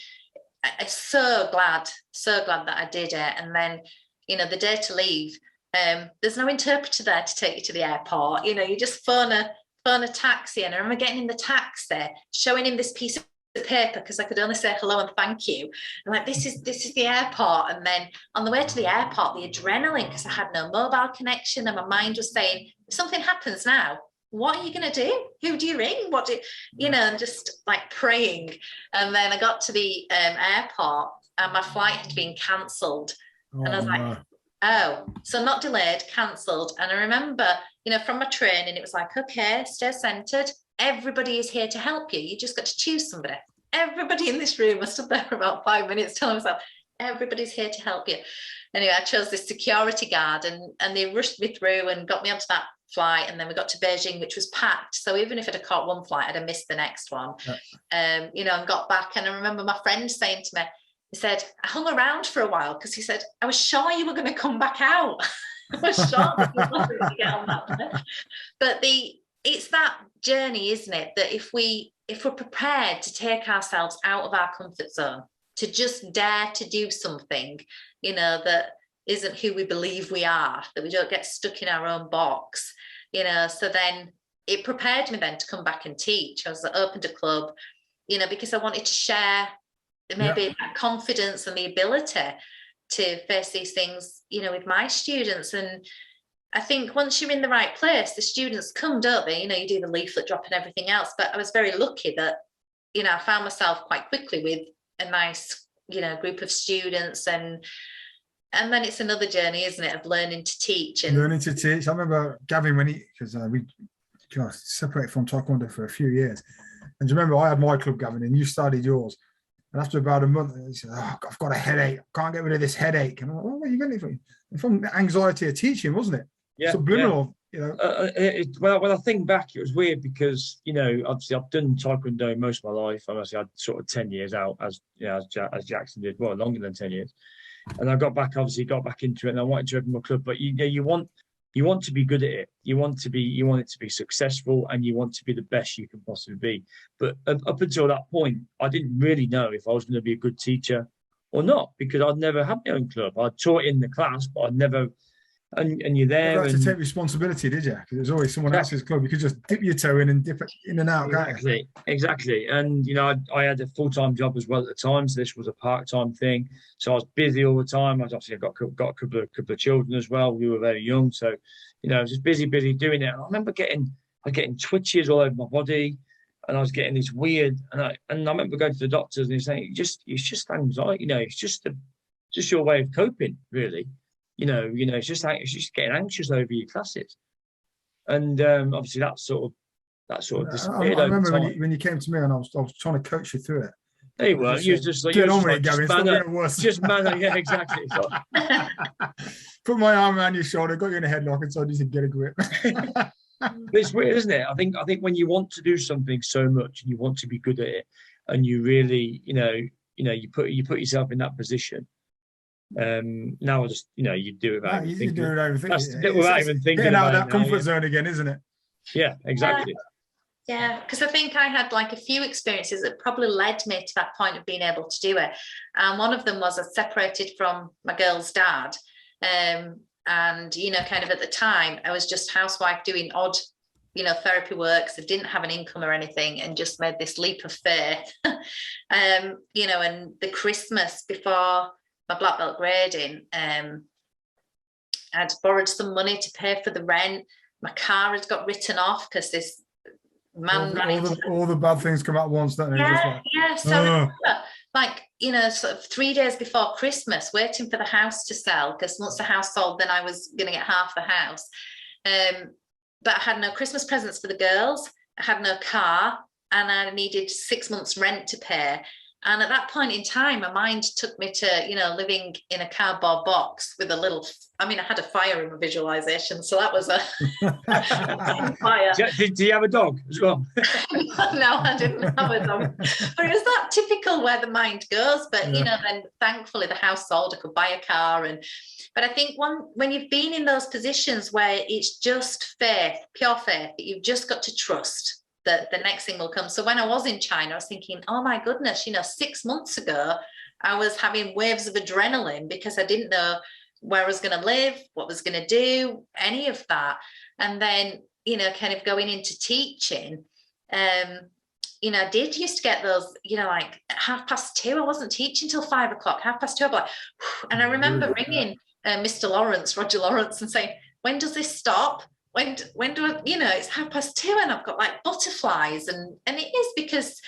I'm so glad that I did it. And then, you know, the day to leave, there's no interpreter there to take you to the airport. You know, you just phone a taxi. And I remember getting in the taxi, showing him this piece of paper because I could only say hello and thank you. And like, this is the airport. And then on the way to the airport, the adrenaline, because I had no mobile connection, and my mind was saying, if something happens now, what are you going to do? Who do you ring? And just like praying. And then I got to the airport and my flight had been cancelled. And I was like, oh, so not delayed, cancelled. And I remember, you know, from my training, it was like, okay, stay centered. Everybody is here to help you. You just got to choose somebody. Everybody in this room, I stood there for about 5 minutes telling myself, everybody's here to help you. Anyway, I chose this security guard and they rushed me through and got me onto that flight, and then we got to Beijing, which was packed. So even if I'd have caught one flight, I'd have missed the next one. And got back, and I remember my friend saying to me, he said, I hung around for a while because he said, I was sure you were going to come back out. I was sure that you were going to get on that one. But it's that journey, isn't it, that if we're prepared to take ourselves out of our comfort zone, to just dare to do something, you know, that isn't who we believe we are, that we don't get stuck in our own box, you know. So then it prepared me then to come back and teach. I opened a club, you know, because I wanted to share maybe that confidence and the ability to face these things, you know, with my students. And I think once you're in the right place, the students come, don't they? You know, you do the leaflet drop and everything else. But I was very lucky that, you know, I found myself quite quickly with a nice, you know, group of students. And then it's another journey, isn't it, of learning to teach. And learning to teach. I remember Gavin, when because we separated from Taekwondo for a few years. And do you remember I had my club, Gavin, and you started yours. And after about a month, he said, "Oh, I've got a headache. I can't get rid of this headache." And I'm like, "Oh, where are you getting it from?" From the anxiety of teaching, wasn't it? Yeah. Subliminal, you know. When I think back, it was weird because, you know, obviously I've done Taekwondo most of my life. Obviously, I had sort of 10 years out, as you know, as Jackson did, well, longer than 10 years. And I got back into it, and I wanted to open my club. But you want to be good at it. You want it to be successful, and you want to be the best you can possibly be. But up until that point, I didn't really know if I was going to be a good teacher or not, because I'd never had my own club. I taught in the class, but I'd never. And you're there. You had to take responsibility, did you? Because there's always someone else's club. You could just dip your toe in and dip it in and out. Exactly. And you know, I had a full-time job as well at the time, so this was a part-time thing. So I was busy all the time. I got a couple of children as well. We were very young, so you know, I was just busy doing it. And I remember getting twitches all over my body, and I was getting this weird. And I remember going to the doctors and he's saying, it's just anxiety. You know, it's just your way of coping, really. You know, it's just getting anxious over your classes, and obviously that sort of disappeared. I remember when you came to me and I was trying to coach you through it. There you were. You was just like, get on with it, Gavin. Just manner. Yeah, exactly. Put my arm around your shoulder, got you in a headlock, and so I just said, get a grip. It's weird, isn't it? I think when you want to do something so much and you want to be good at it, and you really, you put yourself in that position. Now I just, you do it without even thinking. Without even thinking. Getting out of that comfort zone again, isn't it? Yeah, exactly. Yeah, because I think I had like a few experiences that probably led me to that point of being able to do it. And one of them was I separated from my girl's dad. And, kind of at the time, I was just housewife doing odd, therapy work. So didn't have an income or anything, and just made this leap of faith. And the Christmas before my black belt grading, I'd borrowed some money to pay for the rent. My car had got written off because this man all the bad things come at once, don't they? Yeah. So sort of 3 days before Christmas, waiting for the house to sell, because once the house sold, then I was going to get half the house. But I had no Christmas presents for the girls. I had no car, and I needed 6 months rent to pay. And at that point in time, my mind took me to, living in a cardboard box with a little, I had a fire in my visualization. So that was a fire. Do you have a dog as well? No, I didn't have a dog. But it was that typical where the mind goes. But, then thankfully the house sold, I could buy a car. But I think when you've been in those positions where it's just faith, pure faith, that you've just got to trust that the next thing will come. So when I was in China, I was thinking, oh my goodness, 6 months ago, I was having waves of adrenaline because I didn't know where I was going to live, what I was going to do, any of that. And then, kind of going into teaching, I did used to get those, like 2:30. I wasn't teaching till 5 o'clock, 2:30. I'm like, and I remember ringing Mr. Lawrence, Roger Lawrence, and saying, when does this stop? When do I, it's 2:30 and I've got like butterflies, and it is because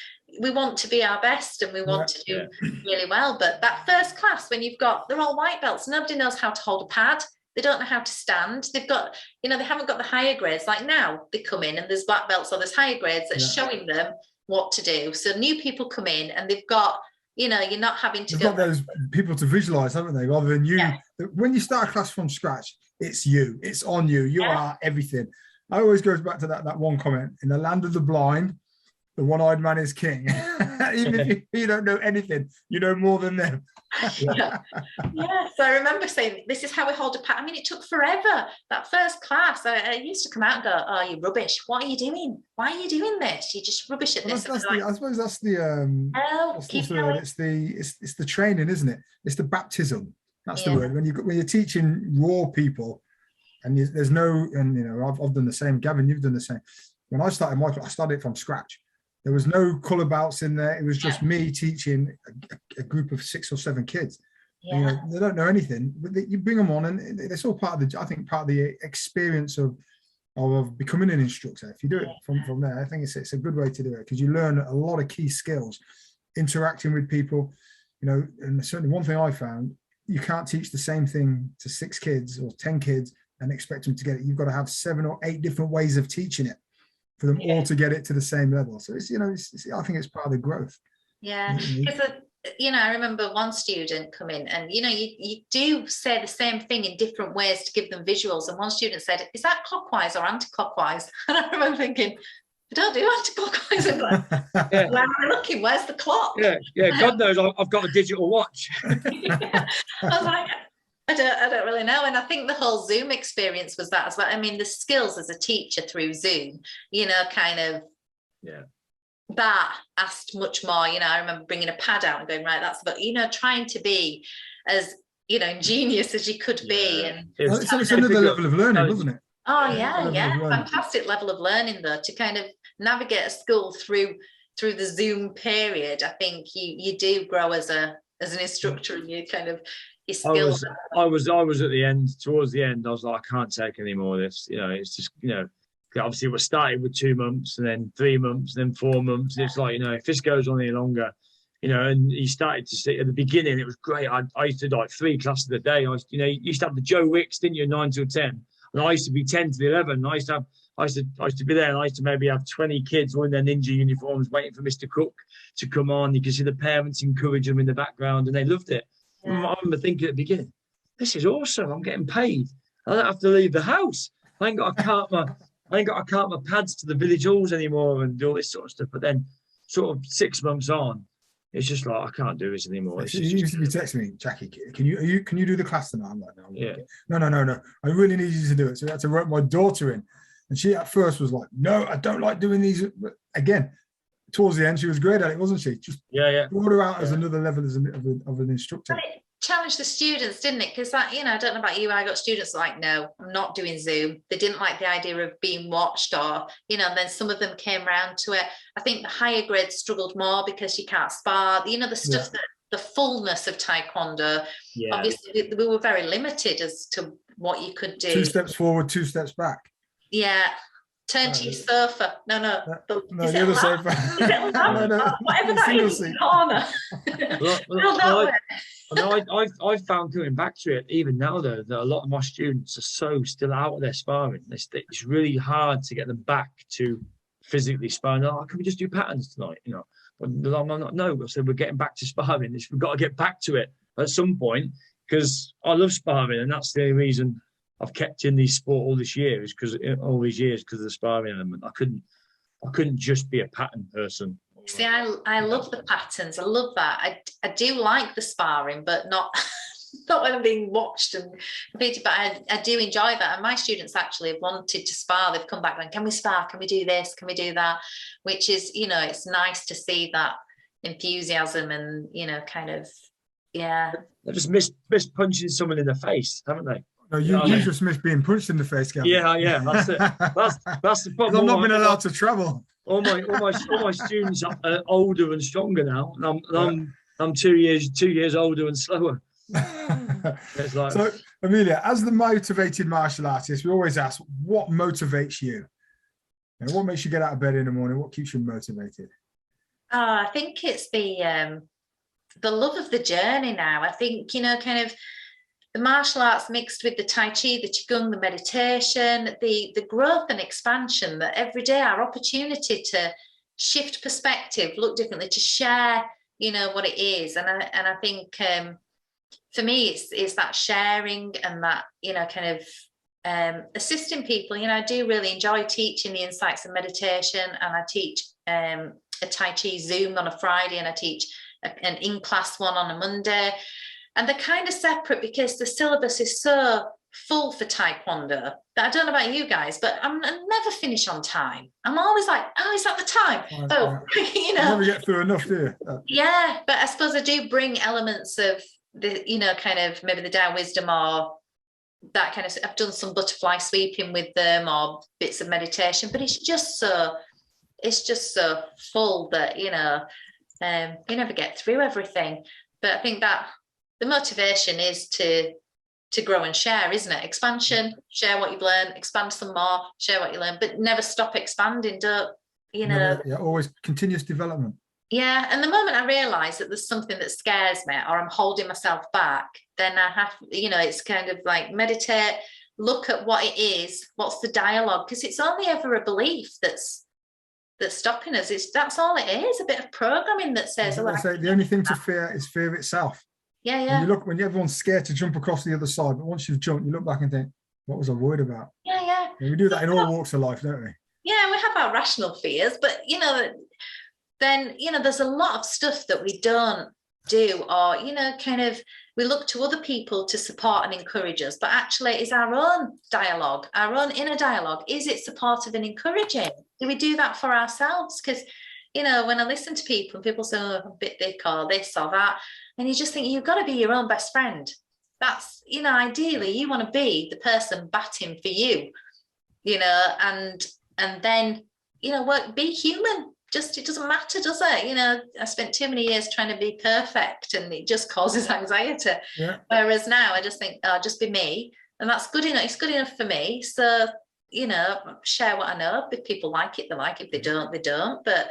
we want to be our best and we want to do really well. But that first class, when they're all white belts, nobody knows how to hold a pad. They don't know how to stand. They've got, they haven't got the higher grades. Like now they come in and there's black belts or there's higher grades that's showing them what to do. So new people come in and they've got, you're not having to got those people to visualize, haven't they? Rather than you, when you start a class from scratch, it's you, it's on you, you are everything. I always goes back to that one comment: in the land of the blind, the one-eyed man is king. Even if you don't know anything, you know more than them. So I remember saying, this is how we hold a pad. It took forever. That first class, I used to come out and go, oh, you're rubbish. What are you doing? Why are you doing this? You're just rubbish at this. I suppose that's the it's the training, isn't it? It's the baptism. That's the word. When you're teaching raw people, and I've done the same. Gavin, you've done the same. When I started my class, I started it from scratch. There was no colour bouts in there. It was just me teaching a group of 6 or 7 kids. You know, they don't know anything, but you bring them on, and it's all part of the, I think, part of the experience of becoming an instructor. If you do it from there, I think it's a good way to do it, because you learn a lot of key skills, interacting with people, you know. And certainly one thing I found, you can't teach the same thing to 6 kids or 10 kids and expect them to get it. You've got to have 7 or 8 different ways of teaching it for them all to get it to the same level. So it's, you know, I think it's part of the growth. Yeah, because you know, I remember one student come in, and you know, you do say the same thing in different ways to give them visuals. And one student said, "Is that clockwise or anti-clockwise?" And I remember thinking, "I don't do anti-clockwise." I'm like, where am I looking? Where's the clock? Yeah. God knows I've got a digital watch. I was like, I don't really know. And I think the whole Zoom experience was that as well. I mean, the skills as a teacher through Zoom, you know, kind of, that asked much more. You know, I remember bringing a pad out and going, right, that's about, you know, trying to be as, you know, ingenious as you could be. And it's another level of learning, wasn't it? Oh yeah, fantastic level of learning though, to kind of navigate a school through the Zoom period. I think you do grow as an instructor, and you kind of, your skills. I was at the end, towards the end, I was like, I can't take any more of this. You know, it's just, you know, obviously we started with 2 months, and then 3 months, and then 4 months. It's like, you know, if this goes on any longer, you know, and you started to see at the beginning, it was great. I used to do like 3 classes a day. You know, you used to have the Joe Wicks, didn't you, 9 till 10, and I used to be 10 to 11. I used to be there, and I used to maybe have 20 kids all in their ninja uniforms waiting for Mr. Cook to come on. You could see the parents encourage them in the background, and they loved it. I remember thinking at the beginning, this is awesome. I'm getting paid. I don't have to leave the house. I ain't got to cart my pads to the village halls anymore and do all this sort of stuff. But then, sort of 6 months on, it's just like, I can't do this anymore. You used to be texting me, Jackie, can you do the class tonight? I'm like, no. I really need you to do it. So I had to rope my daughter in, and she at first was like, no, I don't like doing these. But again, towards the end, she was great at it, wasn't she? Just brought her out as another level of an instructor. But it challenged the students, didn't it? Because you know, I don't know about you, I got students like, no, I'm not doing Zoom. They didn't like the idea of being watched, or, you know, then some of them came around to it. I think the higher grades struggled more because you can't spar, you know, the stuff that the fullness of Taekwondo. Obviously we were very limited as to what you could do. 2 steps forward, 2 steps back. Turn to your sofa. No, the other sofa. Is it no, whatever that is in the corner. I found coming back to it, even now though, that a lot of my students are so still out of their sparring. It's really hard to get them back to physically sparring. Oh, can we just do patterns tonight? You know, but I'm not. No, I said we're getting back to sparring. We've got to get back to it at some point, because I love sparring, and that's the only reason I've kept in this sport all these years, because of the sparring element. I couldn't just be a pattern person. See, I love the patterns. I love that. I do like the sparring, but not when I'm being watched and competed. But I do enjoy that. And my students actually have wanted to spar. They've come back and, can we spar? Can we do this? Can we do that? Which is, you know, it's nice to see that enthusiasm and, you know, kind of, They just miss punching someone in the face, haven't they? No, you just miss being punched in the face, Gavin. Yeah, that's it. That's the problem. I've not been allowed to travel. All my students are older and stronger now, and I'm 2 years older and slower. It's like... So, Emelia, as the motivated martial artist, we always ask, what motivates you? And what makes you get out of bed in the morning? What keeps you motivated? I think it's the love of the journey now. I think, you know, kind of the martial arts mixed with the Tai Chi, the Qigong, the meditation, the growth and expansion, that every day our opportunity to shift perspective, look differently, to share, you know, what it is. And I think for me, it's that sharing and that, you know, kind of assisting people. You know, I do really enjoy teaching the insights of meditation, and I teach a Tai Chi Zoom on a Friday, and I teach an in-class one on a Monday. And they're kind of separate because the syllabus is so full for Taekwondo that I don't know about you guys, but I never finish on time. I'm always like, oh, is that the time? You know. You never get through enough, do you? Yeah, but I suppose I do bring elements of the, you know, kind of maybe the Tao wisdom or that kind of, I've done some butterfly sweeping with them or bits of meditation, but it's just so it's just so full that, you never get through everything. But I think that the motivation is to grow and share, isn't it? Expansion, share what you've learned, expand some more, share what you learn, but never stop expanding. Don't, always continuous development. Yeah, and the moment I realise that there's something that scares me or I'm holding myself back, then I have, it's kind of like meditate, look at what it is, what's the dialogue, because it's only ever a belief that's stopping us. That's all it is, a bit of programming that says, the only thing to fear is fear itself. Yeah. When everyone's scared to jump across the other side, but once you've jumped, you look back and think, what was I worried about? Yeah. And we do that in all walks of life, don't we? Yeah, we have our rational fears, but then there's a lot of stuff that we don't do, or kind of we look to other people to support and encourage us, but actually is our own dialogue, our own inner dialogue, is it supportive and encouraging? Do we do that for ourselves? Because when I listen to people and people say, oh, I'm a bit thick or this or that, and you just think you've got to be your own best friend. That's ideally you want to be the person batting for you, and then be human. Just, it doesn't matter, does it? I spent too many years trying to be perfect, and it just causes anxiety. Yeah. Whereas now I just think, just be me, and that's good enough. It's good enough for me. So, share what I know. If people like it, they like it. If they don't, they don't. But,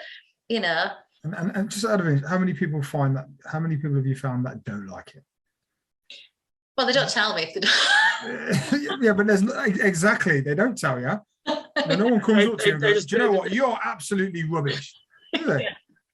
And just out of it, how many people have you found that don't like it? Well, they don't tell me if they don't. Yeah, but exactly, they don't tell you. No one comes up to you and goes, do you know what? You're absolutely rubbish. Do they? Yeah.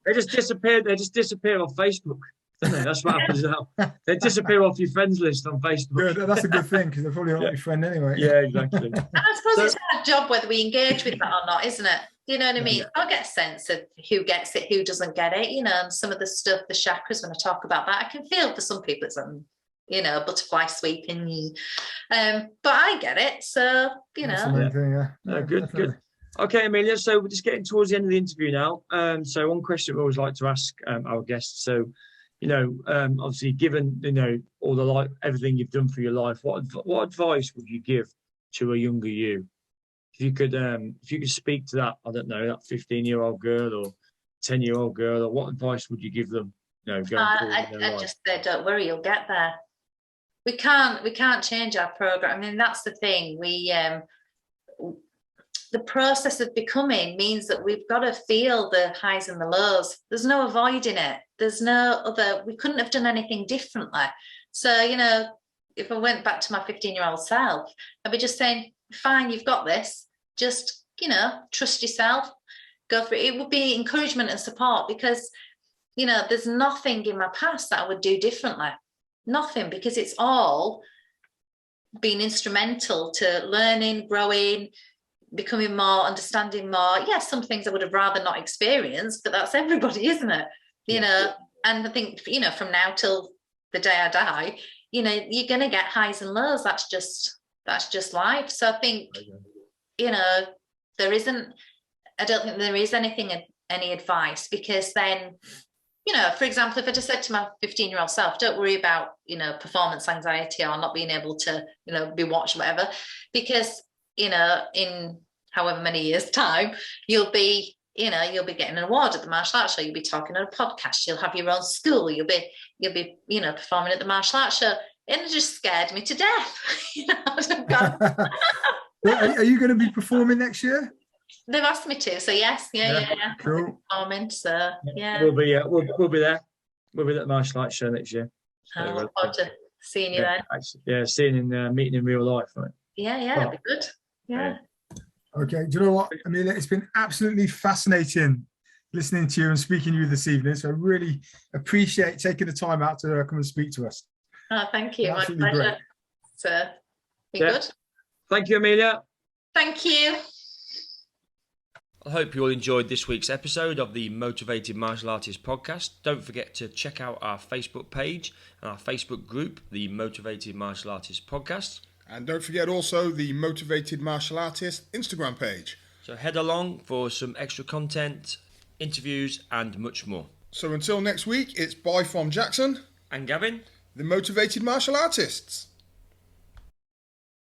They just disappear. They just disappear off Facebook. Don't they? That's what happens now. They disappear off your friends list on Facebook. Good. That's a good thing, because they're probably not your friend anyway. Yeah, exactly. And I suppose it's our job whether we engage with that or not, isn't it? Do you know what I mean? Yeah. I'll get a sense of who gets it, who doesn't get it, and some of the stuff, the chakras, when I talk about that, I can feel for some people it's butterfly sweeping. But I get it. So, That's the main thing, yeah. Good. Okay, Emelia, so we're just getting towards the end of the interview now. So one question we always like to ask our guests. So, obviously, given, all the everything you've done for your life, what advice would you give to a younger you? If you could speak to that, I don't know, that 15-year-old girl or 10-year-old girl, or what advice would you give them? Going forward in their life? Just say, don't worry, you'll get there. We can't change our program. I mean, that's the thing. The process of becoming means that we've got to feel the highs and the lows. There's no avoiding it. There's no other. We couldn't have done anything differently. So, if I went back to my 15-year-old self, I'd be just saying, fine, you've got this. Just, trust yourself. Go for it. It would be encouragement and support, because, there's nothing in my past that I would do differently. Nothing, because it's all been instrumental to learning, growing, becoming more, understanding more. Yes, some things I would have rather not experienced, but that's everybody, isn't it? And I think, from now till the day I die, you're going to get highs and lows. That's just life. So I think, I don't think there is any advice, because then, for example, if I just said to my 15-year-old self, don't worry about, performance anxiety or not being able to, be watched, whatever, because, in however many years' time, you'll be getting an award at the martial arts show, you'll be talking on a podcast, you'll have your own school, you'll be, performing at the martial arts show. And it just scared me to death. Are you going to be performing next year? They've asked me to, so yes, yeah. Cool. Performing, so yeah. We'll be there. We'll be at the martial arts show next year. I look forward to seeing you then. Actually, meeting in real life, right? Yeah, it'll be good. Yeah. Okay, do you know what, Emelia? It's been absolutely fascinating listening to you and speaking to you this evening. So I really appreciate taking the time out to come and speak to us. Oh, thank you. My pleasure. Great. So, good. Thank you, Emelia. Thank you. I hope you all enjoyed this week's episode of the Motivated Martial Artist podcast. Don't forget to check out our Facebook page and our Facebook group, the Motivated Martial Artist podcast. And don't forget also the Motivated Martial Artist Instagram page. So head along for some extra content, interviews and much more. So until next week, it's bye from Jackson and Gavin, the Motivated Martial Artists.